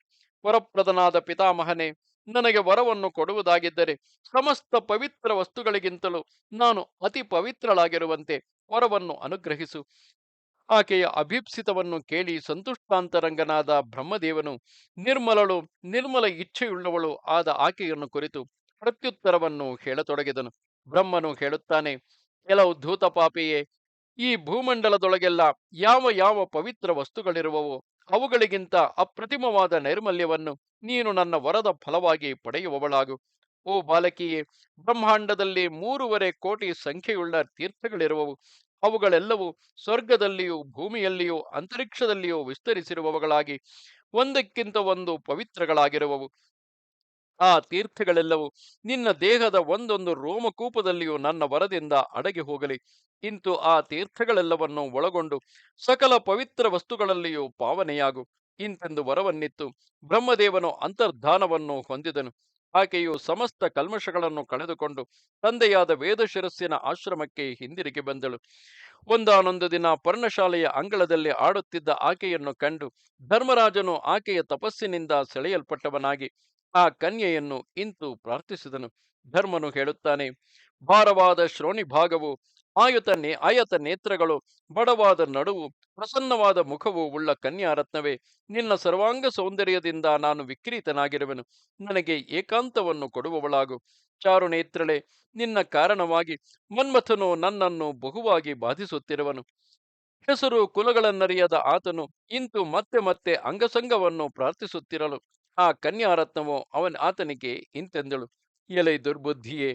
Speaker 1: ವರಪ್ರದನಾದ ಪಿತಾಮಹನೇ, ನನಗೆ ವರವನ್ನು ಕೊಡುವುದಾಗಿದ್ದರೆ ಸಮಸ್ತ ಪವಿತ್ರ ವಸ್ತುಗಳಿಗಿಂತಲೂ ನಾನು ಅತಿ ಪವಿತ್ರಳಾಗಿರುವಂತೆ ವರವನ್ನು ಅನುಗ್ರಹಿಸು. ಆಕೆಯ ಅಭೀಪ್ಸಿತವನ್ನು ಕೇಳಿ ಸಂತುಷ್ಟಾಂತರಂಗನಾದ ಬ್ರಹ್ಮದೇವನು ನಿರ್ಮಲಳು ನಿರ್ಮಲ ಇಚ್ಛೆಯುಳ್ಳವಳು ಆದ ಆಕೆಯನ್ನು ಕುರಿತು ಪ್ರತ್ಯುತ್ತರವನ್ನು ಹೇಳತೊಡಗಿದನು. ಬ್ರಹ್ಮನು ಹೇಳುತ್ತಾನೆ, ಕೆಲವು ಧೂತಪಾಪಿಯೇ, ಈ ಭೂಮಂಡಲದೊಳಗೆಲ್ಲ ಯಾವ ಯಾವ ಪವಿತ್ರ ವಸ್ತುಗಳಿರುವವೋ ಅವುಗಳಿಗಿಂತ ಅಪ್ರತಿಮವಾದ ನೈರ್ಮಲ್ಯವನ್ನು ನೀನು ನನ್ನ ವರದ ಫಲವಾಗಿ ಪಡೆಯುವವಳಾಗು. ಓ ಬಾಲಕಿಯೇ, ಬ್ರಹ್ಮಾಂಡದಲ್ಲಿ 3.5 ಕೋಟಿ ಸಂಖ್ಯೆಯುಳ್ಳ ತೀರ್ಥಗಳಿರುವವು. ಅವುಗಳೆಲ್ಲವೂ ಸ್ವರ್ಗದಲ್ಲಿಯೂ ಭೂಮಿಯಲ್ಲಿಯೂ ಅಂತರಿಕ್ಷದಲ್ಲಿಯೂ ವಿಸ್ತರಿಸಿರುವವುಗಳಾಗಿ ಒಂದಕ್ಕಿಂತ ಒಂದು ಪವಿತ್ರಗಳಾಗಿರುವವು. ಆ ತೀರ್ಥಗಳೆಲ್ಲವೂ ನಿನ್ನ ದೇಹದ ಒಂದೊಂದು ರೋಮಕೂಪದಲ್ಲಿಯೂ ನನ್ನ ವರದಿಂದ ಅಡಗಿ ಹೋಗಲಿ. ಇಂತು ಆ ತೀರ್ಥಗಳೆಲ್ಲವನ್ನು ಒಳಗೊಂಡು ಸಕಲ ಪವಿತ್ರ ವಸ್ತುಗಳಲ್ಲಿಯೂ ಪಾವನೆಯಾಗು ಇಂತೆಂದು ವರವನ್ನಿತ್ತು ಬ್ರಹ್ಮದೇವನು ಅಂತರ್ಧಾನವನ್ನು ಹೊಂದಿದನು. ಆಕೆಯು ಸಮಸ್ತ ಕಲ್ಮಶಗಳನ್ನು ಕಳೆದುಕೊಂಡು ತಂದೆಯಾದ ವೇದಶಿರಸ್ಸಿನ ಆಶ್ರಮಕ್ಕೆ ಹಿಂದಿರುಗಿ ಬಂದಳು. ಒಂದಾನೊಂದು ದಿನ ಪರ್ಣಶಾಲೆಯ ಅಂಗಳದಲ್ಲಿ ಆಡುತ್ತಿದ್ದ ಆಕೆಯನ್ನು ಕಂಡು ಧರ್ಮರಾಜನು ಆಕೆಯ ತಪಸ್ಸಿನಿಂದ ಸೆಳೆಯಲ್ಪಟ್ಟವನಾಗಿ ಆ ಕನ್ಯೆಯನ್ನು ಇಂತು ಪ್ರಾರ್ಥಿಸಿದನು. ಧರ್ಮನು ಹೇಳುತ್ತಾನೆ, ಭಾರವಾದ ಶ್ರೋಣಿ ಭಾಗವು, ಆಯತ ನೇತ್ರಗಳು, ಬಡವಾದ ನಡುವು, ಪ್ರಸನ್ನವಾದ ಮುಖವು ಉಳ್ಳ ಕನ್ಯಾರತ್ನವೇ, ನಿನ್ನ ಸರ್ವಾಂಗ ಸೌಂದರ್ಯದಿಂದ ನಾನು ವಿಕ್ರೀತನಾಗಿರುವೆನು. ನನಗೆ ಏಕಾಂತವನ್ನು ಕೊಡುವವಳಾಗು. ಚಾರುನೇತ್ರಳೆ, ನಿನ್ನ ಕಾರಣವಾಗಿ ಮನ್ಮಥನು ನನ್ನನ್ನು ಬಹುವಾಗಿ ಬಾಧಿಸುತ್ತಿರುವನು. ಹೆಸರು ಕುಲಗಳನ್ನರಿಯದ ಆತನು ಇಂತು ಮತ್ತೆ ಮತ್ತೆ ಅಂಗಸಂಗವನ್ನು ಪ್ರಾರ್ಥಿಸುತ್ತಿರಲು ಆ ಕನ್ಯಾರತ್ನವು ಆತನಿಗೆ ಇಂತೆಂದಳು, ಎಲೈ ದುರ್ಬುದ್ಧಿಯೇ,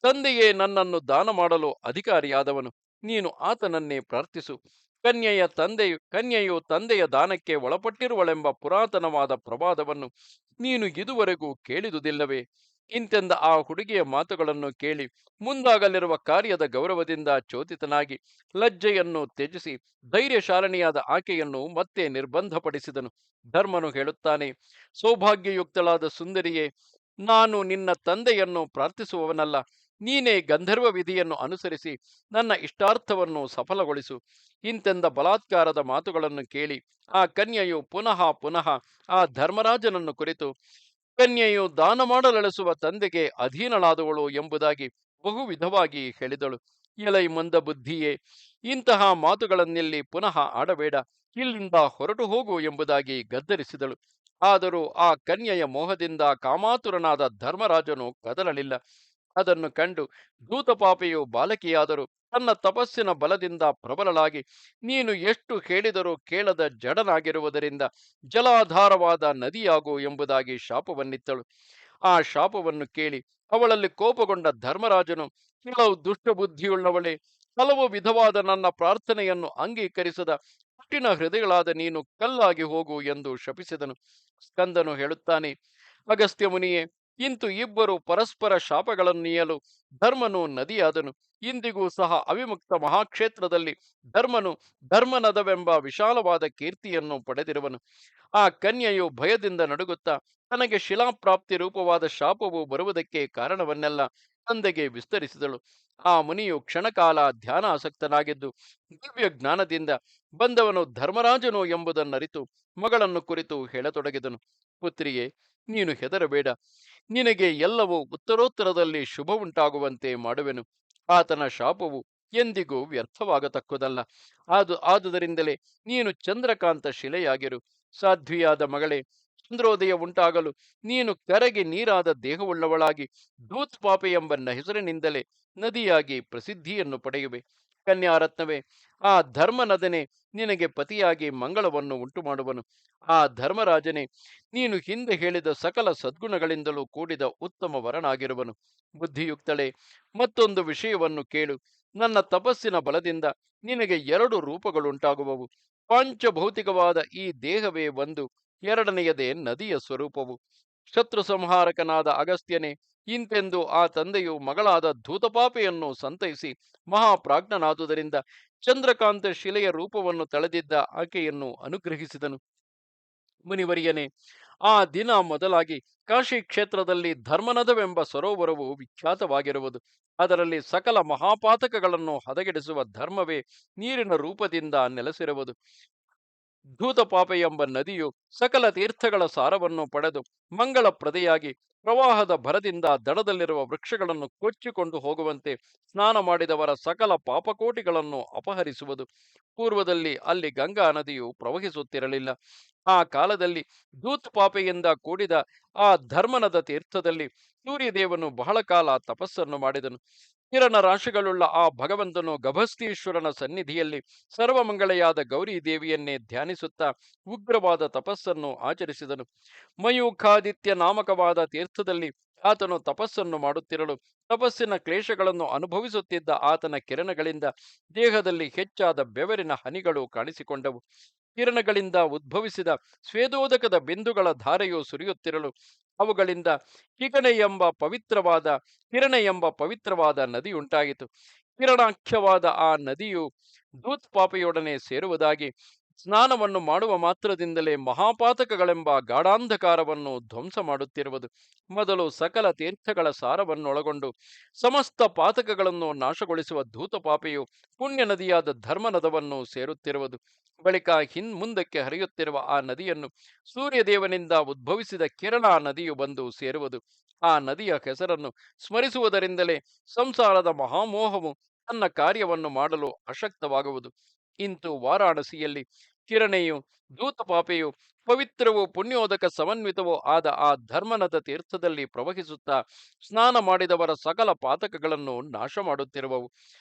Speaker 1: ತಂದೆಯೇ ನನ್ನನ್ನು ದಾನ ಮಾಡಲು ಅಧಿಕಾರಿಯಾದವನು, ನೀನು ಆತನನ್ನೇ ಪ್ರಾರ್ಥಿಸು. ಕನ್ಯೆಯು ತಂದೆಯ ದಾನಕ್ಕೆ ಒಳಪಟ್ಟಿರುವಳೆಂಬ ಪುರಾತನವಾದ ಪ್ರವಾದವನ್ನು ನೀನು ಇದುವರೆಗೂ ಕೇಳಿದುದಿಲ್ಲವೇ? ಇಂತೆಂದ ಆ ಹುಡುಗಿಯ ಮಾತುಗಳನ್ನು ಕೇಳಿ ಮುಂದಾಗಲಿರುವ ಕಾರ್ಯದ ಗೌರವದಿಂದ ಚೋದಿತನಾಗಿ ಲಜ್ಜೆಯನ್ನು ತ್ಯಜಿಸಿ ಧೈರ್ಯಶಾಲಿನಿಯಾದ ಆಕೆಯನ್ನು ಮತ್ತೆ ನಿರ್ಬಂಧಪಡಿಸಿದನು. ಧರ್ಮನು ಹೇಳುತ್ತಾನೆ, ಸೌಭಾಗ್ಯಯುಕ್ತಳಾದ ಸುಂದರಿಯೇ, ನಾನು ನಿನ್ನ ತಂದೆಯನ್ನು ಪ್ರಾರ್ಥಿಸುವವನಲ್ಲ, ನೀನೇ ಗಂಧರ್ವ ವಿಧಿಯನ್ನು ಅನುಸರಿಸಿ ನನ್ನ ಇಷ್ಟಾರ್ಥವನ್ನು ಸಫಲಗೊಳಿಸು. ಇಂತೆಂದ ಬಲಾತ್ಕಾರದ ಮಾತುಗಳನ್ನು ಕೇಳಿ ಆ ಕನ್ಯೆಯು ಪುನಃ ಪುನಃ ಆ ಧರ್ಮರಾಜನನ್ನು ಕುರಿತು, ಕನ್ಯೆಯು ದಾನ ಮಾಡಲೆಳೆಸುವ ತಂದೆಗೆ ಅಧೀನಳಾದವಳು ಎಂಬುದಾಗಿ ಬಹು ವಿಧವಾಗಿ ಹೇಳಿದಳು. ಎಲೈ ಮಂದ ಬುದ್ಧಿಯೇ, ಇಂತಹ ಮಾತುಗಳನ್ನೆಲ್ಲಿ ಪುನಃ ಆಡಬೇಡ, ಇಲ್ಲಿಂದ ಹೊರಟು ಹೋಗು ಎಂಬುದಾಗಿ ಗದ್ದರಿಸಿದಳು. ಆದರೂ ಆ ಕನ್ಯೆಯ ಮೋಹದಿಂದ ಕಾಮಾತುರನಾದ ಧರ್ಮರಾಜನು ಕದಲಲಿಲ್ಲ. ಅದನ್ನು ಕಂಡು ಧೂತಪಾಪೆಯು ಬಾಲಕಿಯಾದರೂ ತನ್ನ ತಪಸ್ಸಿನ ಬಲದಿಂದ ಪ್ರಬಲಳಾಗಿ, ನೀನು ಎಷ್ಟು ಹೇಳಿದರೂ ಕೇಳದ ಜಡನಾಗಿರುವುದರಿಂದ ಜಲಾಧಾರವಾದ ನದಿಯಾಗು ಎಂಬುದಾಗಿ ಶಾಪವನ್ನಿತ್ತಳು. ಆ ಶಾಪವನ್ನು ಕೇಳಿ ಅವಳಲ್ಲಿ ಕೋಪಗೊಂಡ ಧರ್ಮರಾಜನು, ಕೆಲವು ದುಷ್ಟಬುದ್ಧಿಯುಳ್ಳವಳೇ, ಹಲವು ವಿಧವಾದ ನನ್ನ ಪ್ರಾರ್ಥನೆಯನ್ನು ಅಂಗೀಕರಿಸದ ಕಠಿಣ ಹೃದಯಗಳಾದ ನೀನು ಕಲ್ಲಾಗಿ ಹೋಗು ಎಂದು ಶಪಿಸಿದನು. ಸ್ಕಂದನು ಹೇಳುತ್ತಾನೆ, ಅಗಸ್ತ್ಯ ಮುನಿಯೇ, ಇಂತು ಇಬ್ಬರು ಪರಸ್ಪರ ಶಾಪಗಳನ್ನೀಯಲು ಧರ್ಮನು ನದಿಯಾದನು. ಇಂದಿಗೂ ಸಹ ಅವಿಮುಕ್ತ ಮಹಾಕ್ಷೇತ್ರದಲ್ಲಿ ಧರ್ಮನು ಧರ್ಮನದವೆಂಬ ವಿಶಾಲವಾದ ಕೀರ್ತಿಯನ್ನು ಪಡೆದಿರುವನು. ಆ ಕನ್ಯೆಯು ಭಯದಿಂದ ನಡುಗುತ್ತಾ ತನಗೆ ಶಿಲಾಪ್ರಾಪ್ತಿ ರೂಪವಾದ ಶಾಪವು ಬರುವುದಕ್ಕೆ ಕಾರಣವನ್ನೆಲ್ಲ ತಂದೆಗೆ ವಿಸ್ತರಿಸಿದಳು. ಆ ಮುನಿಯು ಕ್ಷಣಕಾಲ ಧ್ಯಾನಾಸಕ್ತನಾಗಿದ್ದು ದಿವ್ಯ ಜ್ಞಾನದಿಂದ ಬಂದವನು ಧರ್ಮರಾಜನು ಎಂಬುದನ್ನರಿತು ಮಗಳನ್ನು ಕುರಿತು ಹೇಳತೊಡಗಿದನು. ಪುತ್ರಿಯೇ, ನೀನು ಹೆದರಬೇಡ. ನಿನಗೆ ಎಲ್ಲವೂ ಉತ್ತರೋತ್ತರದಲ್ಲಿ ಶುಭ ಉಂಟಾಗುವಂತೆ ಮಾಡುವೆನು. ಆತನ ಶಾಪವು ಎಂದಿಗೂ ವ್ಯರ್ಥವಾಗತಕ್ಕುದಲ್ಲ. ಆದುದರಿಂದಲೇ ನೀನು ಚಂದ್ರಕಾಂತ ಶಿಲೆಯಾಗಿರು. ಸಾಧ್ವಿಯಾದ ಮಗಳೇ, ಚಂದ್ರೋದಯ ಉಂಟಾಗಲು ನೀನು ಕರಗಿ ನೀರಾದ ದೇಹವುಳ್ಳವಳಾಗಿ ಧೂತ್ಪಾಪೆ ಎಂಬ ಹೆಸರಿನಿಂದಲೇ ನದಿಯಾಗಿ ಪ್ರಸಿದ್ಧಿಯನ್ನು ಪಡೆಯುವೆ. ಕನ್ಯಾರತ್ನವೇ, ಆ ಧರ್ಮನದನೆ ನಿನಗೆ ಪತಿಯಾಗಿ ಮಂಗಳವನ್ನು ಉಂಟು ಮಾಡುವನು. ಆ ಧರ್ಮರಾಜನೇ ನೀನು ಹಿಂದೆ ಹೇಳಿದ ಸಕಲ ಸದ್ಗುಣಗಳಿಂದಲೂ ಕೂಡಿದ ಉತ್ತಮ ವರನಾಗಿರುವನು. ಬುದ್ಧಿಯುಕ್ತಳೆ, ಮತ್ತೊಂದು ವಿಷಯವನ್ನು ಕೇಳು. ನನ್ನ ತಪಸ್ಸಿನ ಬಲದಿಂದ ನಿನಗೆ 2 ರೂಪಗಳುಂಟಾಗುವವು. ಪಾಂಚಭೌತಿಕವಾದ ಈ ದೇಹವೇ ಒಂದು, ಎರಡನೆಯದೇ ನದಿಯ ಸ್ವರೂಪವು. ಶತ್ರು ಸಂಹಾರಕನಾದ ಅಗಸ್ತ್ಯನೇ, ಇಂತೆಂದು ಆ ತಂದೆಯು ಮಗಳಾದ ಧೂತಪಾಪೆಯನ್ನು ಸಂತೈಸಿ ಮಹಾಪ್ರಾಜ್ಞನಾದುದರಿಂದ ಚಂದ್ರಕಾಂತ ಶಿಲೆಯ ರೂಪವನ್ನು ತಳೆದಿದ್ದ ಆಕೆಯನ್ನು ಅನುಗ್ರಹಿಸಿದನು. ಮುನಿವರಿಯನೇ, ಆ ದಿನ ಮೊದಲಾಗಿ ಕಾಶಿ ಕ್ಷೇತ್ರದಲ್ಲಿ ಧರ್ಮನದವೆಂಬ ಸರೋವರವು ವಿಖ್ಯಾತವಾಗಿರುವುದು. ಅದರಲ್ಲಿ ಸಕಲ ಮಹಾಪಾತಕಗಳನ್ನು ಹದಗೆಡಿಸುವ ಧರ್ಮವೇ ನೀರಿನ ರೂಪದಿಂದ ನೆಲೆಸಿರುವುದು. ಧೂತಪಾಪೆ ಎಂಬ ನದಿಯು ಸಕಲ ತೀರ್ಥಗಳ ಸಾರವನ್ನು ಪಡೆದು ಮಂಗಳಪ್ರದೆಯಾಗಿ ಪ್ರವಾಹದ ಭರದಿಂದ ದಡದಲ್ಲಿರುವ ವೃಕ್ಷಗಳನ್ನು ಕೊಚ್ಚಿಕೊಂಡು ಹೋಗುವಂತೆ ಸ್ನಾನ ಮಾಡಿದವರ ಸಕಲ ಪಾಪಕೋಟಿಗಳನ್ನು ಅಪಹರಿಸುವುದು. ಪೂರ್ವದಲ್ಲಿ ಅಲ್ಲಿ ಗಂಗಾ ನದಿಯು ಪ್ರವಹಿಸುತ್ತಿರಲಿಲ್ಲ. ಆ ಕಾಲದಲ್ಲಿ ಧೂತ್ಪಾಪೆಯಿಂದ ಕೂಡಿದ ಆ ಧರ್ಮನದ ತೀರ್ಥದಲ್ಲಿ ಸೂರ್ಯದೇವನು ಬಹಳ ಕಾಲ ತಪಸ್ಸನ್ನು ಮಾಡಿದನು. ಕಿರಣ ರಾಶಿಗಳುಳ್ಳ ಆ ಭಗವಂತನು ಗಭಸ್ಥೀಶ್ವರನ ಸನ್ನಿಧಿಯಲ್ಲಿ ಸರ್ವಮಂಗಳೆಯಾದ ಗೌರಿ ದೇವಿಯನ್ನೇ ಧ್ಯಾನಿಸುತ್ತಾ ಉಗ್ರವಾದ ತಪಸ್ಸನ್ನು ಆಚರಿಸಿದನು. ಮಯೂಖಾದಿತ್ಯ ನಾಮಕವಾದ ತೀರ್ಥದಲ್ಲಿ ಆತನು ತಪಸ್ಸನ್ನು ಮಾಡುತ್ತಿರಲು ತಪಸ್ಸಿನ ಕ್ಲೇಶಗಳನ್ನು ಅನುಭವಿಸುತ್ತಿದ್ದ ಆತನ ಕಿರಣಗಳಿಂದ ದೇಹದಲ್ಲಿ ಹೆಚ್ಚಾದ ಬೆವರಿನ ಹನಿಗಳು ಕಾಣಿಸಿಕೊಂಡವು. ಕಿರಣಗಳಿಂದ ಉದ್ಭವಿಸಿದ ಸ್ವೇದೋದಕದ ಬಿಂದುಗಳ ಧಾರೆಯು ಸುರಿಯುತ್ತಿರಲು ಅವುಗಳಿಂದ ಕಿರಣ ಎಂಬ ಪವಿತ್ರವಾದ ನದಿಯುಂಟಾಯಿತು. ಕಿರಣಾಖ್ಯವಾದ ಆ ನದಿಯು ಧೂತ್ಪಾಪೆಯೊಡನೆ ಸೇರುವುದಾಗಿ ಸ್ನಾನವನ್ನು ಮಾಡುವ ಮಾತ್ರದಿಂದಲೇ ಮಹಾಪಾತಕಗಳೆಂಬ ಗಾಢಾಂಧಕಾರವನ್ನು ಧ್ವಂಸ ಮಾಡುತ್ತಿರುವುದು. ಮೊದಲು ಸಕಲ ತೀರ್ಥಗಳ ಸಾರವನ್ನೊಳಗೊಂಡು ಸಮಸ್ತ ಪಾತಕಗಳನ್ನು ನಾಶಗೊಳಿಸುವ ಧೂತಪಾಪೆಯು ಪುಣ್ಯ ನದಿಯಾದ ಧರ್ಮನದವನ್ನು ಸೇರುತ್ತಿರುವುದು. ಬಳಿಕ ಮುಂದಕ್ಕೆ ಹರಿಯುತ್ತಿರುವ ಆ ನದಿಯನ್ನು ಸೂರ್ಯದೇವನಿಂದ ಉದ್ಭವಿಸಿದ ಕಿರಣ ನದಿಯು ಬಂದು ಸೇರುವುದು. ಆ ನದಿಯ ಹೆಸರನ್ನು ಸ್ಮರಿಸುವುದರಿಂದಲೇ ಸಂಸಾರದ ಮಹಾಮೋಹವು ತನ್ನ ಕಾರ್ಯವನ್ನು ಮಾಡಲು ಅಶಕ್ತವಾಗುವುದು. ಇಂತು ವಾರಾಣಸಿಯಲ್ಲಿ ಕಿರಣೆಯು ಧೂತಪಾಪೆಯು ಪವಿತ್ರವೂ ಪುಣ್ಯೋದಕ ಸಮನ್ವಿತವೂ ಆದ ಆ ಧರ್ಮನದ ತೀರ್ಥದಲ್ಲಿ ಪ್ರವಹಿಸುತ್ತಾ ಸ್ನಾನ ಮಾಡಿದವರ ಸಕಲ ಪಾತಕಗಳನ್ನು ನಾಶ ಮಾಡುತ್ತಿರುವವು.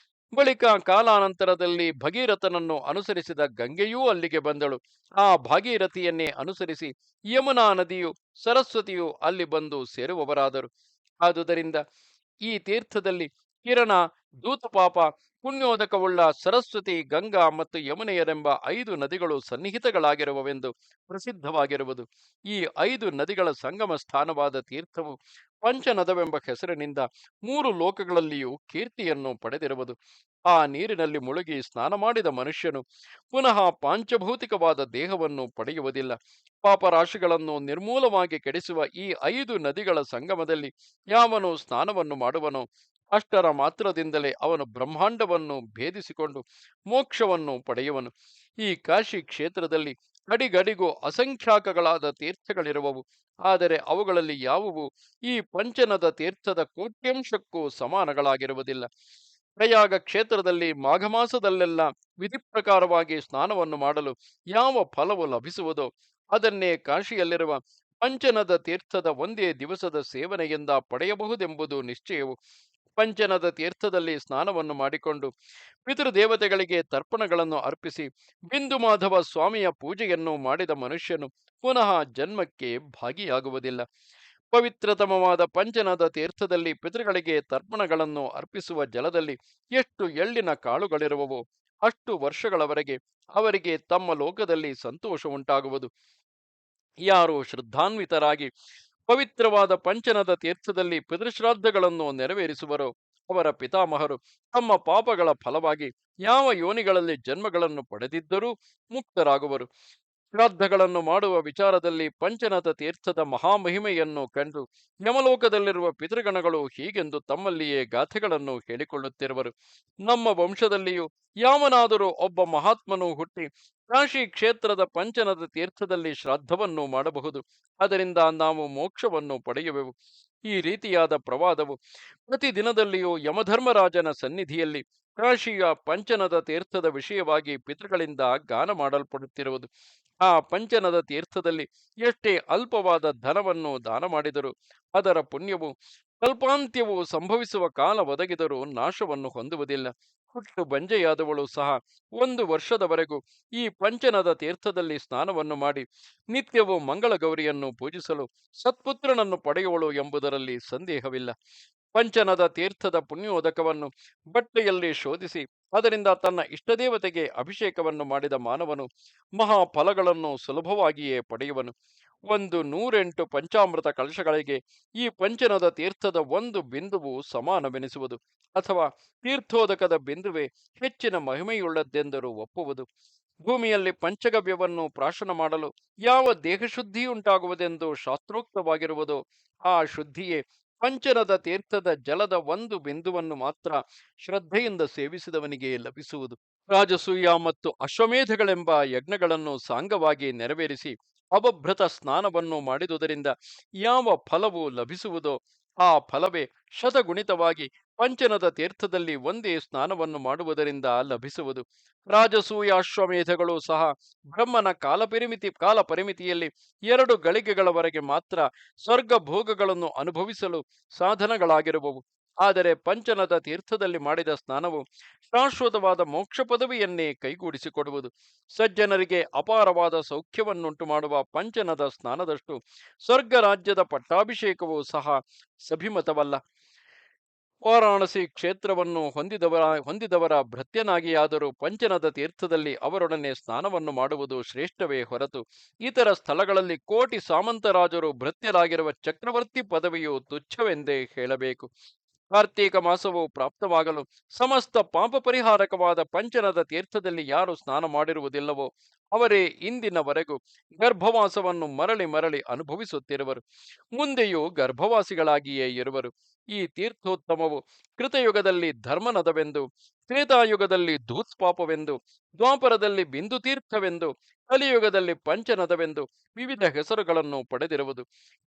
Speaker 1: ಬಳಿಕ ಕಾಲಾನಂತರದಲ್ಲಿ ಭಗೀರಥನನ್ನು ಅನುಸರಿಸಿದ ಗಂಗೆಯೂ ಅಲ್ಲಿಗೆ ಬಂದಳು. ಆ ಭಾಗೀರಥಿಯನ್ನೇ ಅನುಸರಿಸಿ ಯಮುನಾ ನದಿಯು ಸರಸ್ವತಿಯು ಅಲ್ಲಿ ಬಂದು ಸೇರುವವರಾದರು. ಆದುದರಿಂದ ಈ ತೀರ್ಥದಲ್ಲಿ ಕಿರಣ, ಧೂತಪಾಪ, ಪುಣ್ಯೋದಕವುಳ್ಳ ಸರಸ್ವತಿ, ಗಂಗಾ ಮತ್ತು ಯಮುನೆಯರೆಂಬ 5 ನದಿಗಳು ಸನ್ನಿಹಿತಗಳಾಗಿರುವವೆಂದು ಪ್ರಸಿದ್ಧವಾಗಿರುವುದು. ಈ 5 ನದಿಗಳ ಸಂಗಮ ಸ್ಥಾನವಾದ ತೀರ್ಥವು ಪಂಚನದವೆಂಬ ಹೆಸರಿನಿಂದ 3 ಲೋಕಗಳಲ್ಲಿಯೂ ಕೀರ್ತಿಯನ್ನು ಪಡೆದಿರುವುದು. ಆ ನೀರಿನಲ್ಲಿ ಮುಳುಗಿ ಸ್ನಾನ ಮಾಡಿದ ಮನುಷ್ಯನು ಪುನಃ ಪಾಂಚಭೌತಿಕವಾದ ದೇಹವನ್ನು ಪಡೆಯುವುದಿಲ್ಲ. ಪಾಪರಾಶಿಗಳನ್ನು ನಿರ್ಮೂಲವಾಗಿ ಕೆಡಿಸುವ ಈ 5 ನದಿಗಳ ಸಂಗಮದಲ್ಲಿ ಯಾವನು ಸ್ನಾನವನ್ನು ಮಾಡುವನೋ ಅಷ್ಟರ ಮಾತ್ರದಿಂದಲೇ ಅವನು ಬ್ರಹ್ಮಾಂಡವನ್ನು ಭೇದಿಸಿಕೊಂಡು ಮೋಕ್ಷವನ್ನು ಪಡೆಯುವನು. ಈ ಕಾಶಿ ಕ್ಷೇತ್ರದಲ್ಲಿ ಅಡಿಗಡಿಗೂ ಅಸಂಖ್ಯಾಕಗಳಾದ ತೀರ್ಥಗಳಿರುವವು. ಆದರೆ ಅವುಗಳಲ್ಲಿ ಯಾವುವು ಈ ಪಂಚನದ ತೀರ್ಥದ ಕೋಟ್ಯಂಶಕ್ಕೂ ಸಮಾನಗಳಾಗಿರುವುದಿಲ್ಲ. ಪ್ರಯಾಗ ಕ್ಷೇತ್ರದಲ್ಲಿ ಮಾಘ ಮಾಸದಲ್ಲೆಲ್ಲ ವಿಧಿ ಪ್ರಕಾರವಾಗಿ ಸ್ನಾನವನ್ನು ಮಾಡಲು ಯಾವ ಫಲವು ಲಭಿಸುವುದೋ ಅದನ್ನೇ ಕಾಶಿಯಲ್ಲಿರುವ ಪಂಚನದ ತೀರ್ಥದ ಒಂದೇ ದಿವಸದ ಸೇವನೆಯಿಂದ ಪಡೆಯಬಹುದೆಂಬುದು ನಿಶ್ಚಯವು. ಪಂಚನದ ತೀರ್ಥದಲ್ಲಿ ಸ್ನಾನವನ್ನು ಮಾಡಿಕೊಂಡು ಪಿತೃದೇವತೆಗಳಿಗೆ ತರ್ಪಣಗಳನ್ನು ಅರ್ಪಿಸಿ ಬಿಂದು ಮಾಧವ ಸ್ವಾಮಿಯ ಪೂಜೆಯನ್ನು ಮಾಡಿದ ಮನುಷ್ಯನು ಪುನಃ ಜನ್ಮಕ್ಕೆ ಭಾಗಿಯಾಗುವುದಿಲ್ಲ. ಪವಿತ್ರತಮವಾದ ಪಂಚನದ ತೀರ್ಥದಲ್ಲಿ ಪಿತೃಗಳಿಗೆ ತರ್ಪಣಗಳನ್ನು ಅರ್ಪಿಸುವ ಜಲದಲ್ಲಿ ಎಷ್ಟು ಎಳ್ಳಿನ ಕಾಳುಗಳಿರುವವೋ ಅಷ್ಟು ವರ್ಷಗಳವರೆಗೆ ಅವರಿಗೆ ತಮ್ಮ ಲೋಕದಲ್ಲಿ ಸಂತೋಷ ಉಂಟಾಗುವುದು. ಯಾರು ಶ್ರದ್ಧಾನ್ವಿತರಾಗಿ ಪವಿತ್ರವಾದ ಪಂಚನದ ತೀರ್ಥದಲ್ಲಿ ಪಿತೃಶ್ರಾದ್ದಗಳನ್ನು ನೆರವೇರಿಸುವರೋ ಅವರ ಪಿತಾಮಹರು ತಮ್ಮ ಪಾಪಗಳ ಫಲವಾಗಿ ಯಾವ ಯೋನಿಗಳಲ್ಲಿ ಜನ್ಮಗಳನ್ನು ಪಡೆದಿದ್ದರೂ ಮುಕ್ತರಾಗುವರು. ಶ್ರಾದ್ದಗಳನ್ನು ಮಾಡುವ ವಿಚಾರದಲ್ಲಿ ಪಂಚನದ ತೀರ್ಥದ ಮಹಾಮಹಿಮೆಯನ್ನು ಕಂಡು ಯಮಲೋಕದಲ್ಲಿರುವ ಪಿತೃಗಣಗಳು ಹೀಗೆಂದು ತಮ್ಮಲ್ಲಿಯೇ ಗಾಥೆಗಳನ್ನು ಹೇಳಿಕೊಳ್ಳುತ್ತಿರುವರು. ನಮ್ಮ ವಂಶದಲ್ಲಿಯೂ ಯಾವನಾದರೂ ಒಬ್ಬ ಮಹಾತ್ಮನು ಹುಟ್ಟಿ ಕಾಶಿ ಕ್ಷೇತ್ರದ ಪಂಚನದ ತೀರ್ಥದಲ್ಲಿ ಶ್ರಾದ್ದವನ್ನು ಮಾಡಬಹುದು. ಅದರಿಂದ ನಾವು ಮೋಕ್ಷವನ್ನು ಪಡೆಯುವೆವು. ಈ ರೀತಿಯಾದ ಪ್ರವಾದವು ಪ್ರತಿದಿನದಲ್ಲಿಯೂ ಯಮಧರ್ಮರಾಜನ ಸನ್ನಿಧಿಯಲ್ಲಿ ಕಾಶಿಯ ಪಂಚನದ ತೀರ್ಥದ ವಿಷಯವಾಗಿ ಪಿತೃಗಳಿಂದ ಗಾನ ಮಾಡಲ್ಪಡುತ್ತಿರುವುದು. ಆ ಪಂಚನದ ತೀರ್ಥದಲ್ಲಿ ಎಷ್ಟೇ ಅಲ್ಪವಾದ ಧನವನ್ನು ದಾನ ಮಾಡಿದರೂ ಅದರ ಪುಣ್ಯವು ಕಲ್ಪಾಂತ್ಯವು ಸಂಭವಿಸುವ ಕಾಲ ಒದಗಿದರೂ ನಾಶವನ್ನು ಹೊಂದುವುದಿಲ್ಲ. ಹುಟ್ಟು ಬಂಜೆಯಾದವಳು ಸಹ 1 ವರ್ಷದವರೆಗೂ ಈ ಪಂಚನದ ತೀರ್ಥದಲ್ಲಿ ಸ್ನಾನವನ್ನು ಮಾಡಿ ನಿತ್ಯವೂ ಮಂಗಳಗೌರಿಯನ್ನು ಪೂಜಿಸಲು ಸತ್ಪುತ್ರನನ್ನು ಪಡೆಯುವಳು ಎಂಬುದರಲ್ಲಿ ಸಂದೇಹವಿಲ್ಲ. ಪಂಚನದ ತೀರ್ಥದ ಪುಣ್ಯೋದಕವನ್ನು ಬಟ್ಟೆಯಲ್ಲಿ ಶೋಧಿಸಿ ಅದರಿಂದ ತನ್ನ ಇಷ್ಟದೇವತೆಗೆ ಅಭಿಷೇಕವನ್ನು ಮಾಡಿದ ಮಾನವನು ಮಹಾಫಲಗಳನ್ನು ಸುಲಭವಾಗಿಯೇ ಪಡೆಯುವನು. 108 ಪಂಚಾಮೃತ ಕಲಶಗಳಿಗೆ ಈ ಪಂಚನದ ತೀರ್ಥದ ಒಂದು ಬಿಂದುವು ಸಮಾನವೆನಿಸುವುದು. ಅಥವಾ ತೀರ್ಥೋದಕದ ಬಿಂದುವೆ ಹೆಚ್ಚಿನ ಮಹಿಮೆಯುಳ್ಳದ್ದೆಂದರೂ ಒಪ್ಪುವುದು. ಭೂಮಿಯಲ್ಲಿ ಪಂಚಗವ್ಯವನ್ನು ಪ್ರಾಶನ ಮಾಡಲು ಯಾವ ದೇಹಶುದ್ಧಿಯುಂಟಾಗುವುದೆಂದು ಶಾಸ್ತ್ರೋಕ್ತವಾಗಿರುವುದೋ ಆ ಶುದ್ಧಿಯೇ ಪಂಚನದ ತೀರ್ಥದ ಜಲದ ಒಂದು ಬಿಂದುವನ್ನು ಮಾತ್ರ ಶ್ರದ್ಧೆಯಿಂದ ಸೇವಿಸಿದವನಿಗೆ ಲಭಿಸುವುದು. ರಾಜಸೂಯ ಮತ್ತು ಅಶ್ವಮೇಧಗಳೆಂಬ ಯಜ್ಞಗಳನ್ನು ಸಾಂಗವಾಗಿ ನೆರವೇರಿಸಿ ಅವಭೃತ ಸ್ನಾನವನ್ನು ಮಾಡಿದುದರಿಂದ ಯಾವ ಫಲವು ಲಭಿಸುವುದೋ ಆ ಫಲವೇ ಶತಗುಣಿತವಾಗಿ ಪಂಚನದ ತೀರ್ಥದಲ್ಲಿ ಒಂದೇ ಸ್ನಾನವನ್ನು ಮಾಡುವುದರಿಂದ ಲಭಿಸುವುದು. ರಾಜಸೂಯಾಶ್ವಮೇಧಗಳು ಸಹ ಬ್ರಹ್ಮನ ಕಾಲ ಪರಿಮಿತಿಯಲ್ಲಿ 2 ಗಳಿಗೆಗಳವರೆಗೆ ಮಾತ್ರ ಸ್ವರ್ಗ ಭೋಗಗಳನ್ನು ಅನುಭವಿಸಲು ಸಾಧನಗಳಾಗಿರುವವು. ಆದರೆ ಪಂಚನದ ತೀರ್ಥದಲ್ಲಿ ಮಾಡಿದ ಸ್ನಾನವು ಶಾಶ್ವತವಾದ ಮೋಕ್ಷ ಪದವಿಯನ್ನೇ ಕೈಗೂಡಿಸಿಕೊಡುವುದು. ಸಜ್ಜನರಿಗೆ ಅಪಾರವಾದ ಸೌಖ್ಯವನ್ನುಂಟು ಮಾಡುವ ಪಂಚನದ ಸ್ನಾನದಷ್ಟು ಸ್ವರ್ಗ ರಾಜ್ಯದ ಪಟ್ಟಾಭಿಷೇಕವೂ ಸಹ ಸಭಿಮತವಲ್ಲ. ವಾರಾಣಸಿ ಕ್ಷೇತ್ರವನ್ನು ಹೊಂದಿದವರ ಭೃತ್ಯನಾಗಿಯಾದರೂ ಪಂಚನದ ತೀರ್ಥದಲ್ಲಿ ಅವರೊಡನೆ ಸ್ನಾನವನ್ನು ಮಾಡುವುದು ಶ್ರೇಷ್ಠವೇ ಹೊರತು ಇತರ ಸ್ಥಳಗಳಲ್ಲಿ ಕೋಟಿ ಸಾಮಂತರಾಜರು ಭೃತ್ಯರಾಗಿರುವ ಚಕ್ರವರ್ತಿ ಪದವಿಯು ತುಚ್ಛವೆಂದೇ ಹೇಳಬೇಕು. ಕಾರ್ತೀಕ ಮಾಸವು ಪ್ರಾಪ್ತವಾಗಲು ಸಮಸ್ತ ಪಾಪ ಪರಿಹಾರಕವಾದ ಪಂಚನದ ತೀರ್ಥದಲ್ಲಿ ಯಾರು ಸ್ನಾನ ಮಾಡಿರುವುದಿಲ್ಲವೋ ಅವರೇ ಇಂದಿನವರೆಗೂ ಗರ್ಭವಾಸವನ್ನು ಮರಳಿ ಮರಳಿ ಅನುಭವಿಸುತ್ತಿರುವರು. ಮುಂದೆಯೂ ಗರ್ಭವಾಸಿಗಳಾಗಿಯೇ ಇರುವರು. ಈ ತೀರ್ಥೋತ್ತಮವು ಕೃತಯುಗದಲ್ಲಿ ಧರ್ಮನದವೆಂದು, ತ್ರೇತಾಯುಗದಲ್ಲಿ ಧೂತ್ಪಾಪವೆಂದು, ದ್ವಾಪರದಲ್ಲಿ ಬಿಂದು ತೀರ್ಥವೆಂದು, ಕಲಿಯುಗದಲ್ಲಿ ಪಂಚನದವೆಂದು ವಿವಿಧ ಹೆಸರುಗಳನ್ನು ಪಡೆದಿರುವುದು.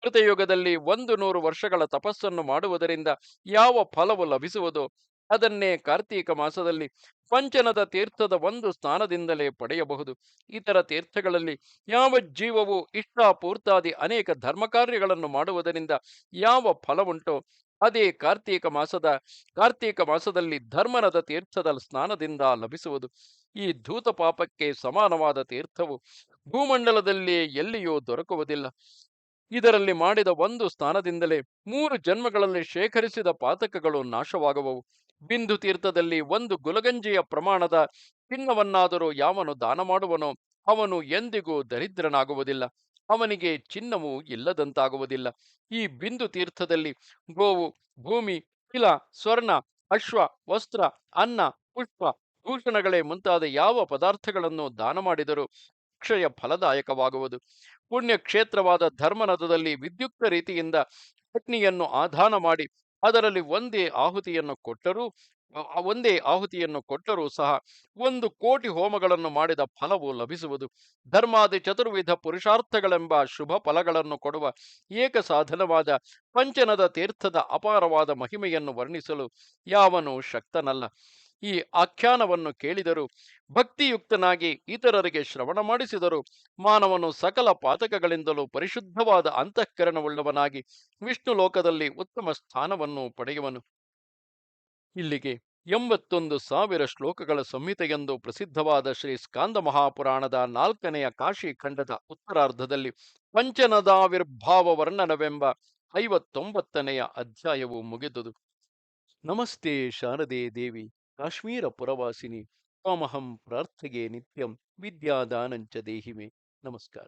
Speaker 1: ಕೃತಯುಗದಲ್ಲಿ 100 ವರ್ಷಗಳ ತಪಸ್ಸನ್ನು ಮಾಡುವುದರಿಂದ ಯಾವ ಫಲವು ಲಭಿಸುವುದೋ ಅದನ್ನೇ ಕಾರ್ತೀಕ ಮಾಸದಲ್ಲಿ ಪಂಚನದ ತೀರ್ಥದ ಒಂದು ಸ್ನಾನದಿಂದಲೇ ಪಡೆಯಬಹುದು. ಇತರ ತೀರ್ಥಗಳಲ್ಲಿ ಯಾವ ಜೀವವು ಇಷ್ಟಾಪೂರ್ತಾದಿ ಅನೇಕ ಧರ್ಮ ಕಾರ್ಯಗಳನ್ನು ಮಾಡುವುದರಿಂದ ಯಾವ ಫಲವುಂಟೋ ಅದೇ ಕಾರ್ತೀಕ ಮಾಸದಲ್ಲಿ ಧರ್ಮನದ ತೀರ್ಥದ ಸ್ನಾನದಿಂದ ಲಭಿಸುವುದು. ಈ ಧೂತ ಪಾಪಕ್ಕೆ ಸಮಾನವಾದ ತೀರ್ಥವು ಭೂಮಂಡಲದಲ್ಲಿ ಎಲ್ಲಿಯೂ ದೊರಕುವುದಿಲ್ಲ. ಇದರಲ್ಲಿ ಮಾಡಿದ ಒಂದು ಸ್ನಾನದಿಂದಲೇ 3 ಜನ್ಮಗಳಲ್ಲಿ ಶೇಖರಿಸಿದ ಪಾತಕಗಳು ನಾಶವಾಗುವವು. ಬಿಂದು ತೀರ್ಥದಲ್ಲಿ 1 ಗುಲಗಂಜಿಯ ಪ್ರಮಾಣದ ಚಿನ್ನವನ್ನಾದರೂ ಯಾವನು ದಾನ ಮಾಡುವನೋ ಅವನು ಎಂದಿಗೂ ದರಿದ್ರನಾಗುವುದಿಲ್ಲ. ಅವನಿಗೆ ಚಿನ್ನವು ಇಲ್ಲದಂತಾಗುವುದಿಲ್ಲ. ಈ ಬಿಂದು ತೀರ್ಥದಲ್ಲಿ ಗೋವು, ಭೂಮಿ, ತಿಲ, ಸ್ವರ್ಣ, ಅಶ್ವ, ವಸ್ತ್ರ, ಅನ್ನ, ಪುಷ್ಪ, ಭೂಷಣಗಳೇ ಮುಂತಾದ ಯಾವ ಪದಾರ್ಥಗಳನ್ನು ದಾನ ಮಾಡಿದರೂ ಅಕ್ಷಯ ಫಲದಾಯಕವಾಗುವುದು. ಪುಣ್ಯಕ್ಷೇತ್ರವಾದ ಧರ್ಮನದದಲ್ಲಿ ವಿದ್ಯುಕ್ತ ರೀತಿಯಿಂದ ಅಗ್ನಿಯನ್ನು ಆಧಾನ ಮಾಡಿ ಅದರಲ್ಲಿ ಒಂದೇ ಆಹುತಿಯನ್ನು ಕೊಟ್ಟರೂ ಸಹ 1,000,000 ಹೋಮಗಳನ್ನು ಮಾಡಿದ ಫಲವು ಲಭಿಸುವುದು. ಧರ್ಮಾದಿ ಚತುರ್ವಿಧ ಪುರುಷಾರ್ಥಗಳೆಂಬ ಶುಭ ಫಲಗಳನ್ನು ಕೊಡುವ ಏಕ ಸಾಧನವಾದ ಪಂಚನದ ತೀರ್ಥದ ಅಪಾರವಾದ ಮಹಿಮೆಯನ್ನು ವರ್ಣಿಸಲು ಯಾವನೂ ಶಕ್ತನಲ್ಲ. ಈ ಆಖ್ಯಾನವನ್ನು ಕೇಳಿದರೂ, ಭಕ್ತಿಯುಕ್ತನಾಗಿ ಇತರರಿಗೆ ಶ್ರವಣ ಮಾಡಿಸಿದರು, ಮಾನವನು ಸಕಲ ಪಾತಕಗಳಿಂದಲೂ ಪರಿಶುದ್ಧವಾದ ಅಂತಃಕರಣವುಳ್ಳವನಾಗಿ ವಿಷ್ಣು ಲೋಕದಲ್ಲಿ ಉತ್ತಮ ಸ್ಥಾನವನ್ನು ಪಡೆಯುವನು. ಇಲ್ಲಿಗೆ 81,000 ಶ್ಲೋಕಗಳ ಸಂಹಿತೆಯೆಂದು ಪ್ರಸಿದ್ಧವಾದ ಶ್ರೀ ಸ್ಕಾಂದ ಮಹಾಪುರಾಣದ 4ನೆಯ ಕಾಶಿ ಖಂಡದ ಉತ್ತರಾರ್ಧದಲ್ಲಿ ಪಂಚನದಾವಿರ್ಭಾವ ವರ್ಣನವೆಂಬ 59ನೆಯ ಅಧ್ಯಾಯವು ಮುಗಿದುದು. ನಮಸ್ತೆ ಶಾರದೆ ದೇವಿ ಕಾಶ್ಮೀರ ಪುರವಾಸಿನಿ ತ್ವಾಮಹಂ ಪ್ರಾರ್ಥೆಯೇ ನಿತ್ಯಂ ವಿದ್ಯಾದಾನಂಚ ದೇಹಿಮೆ. ನಮಸ್ಕಾರ.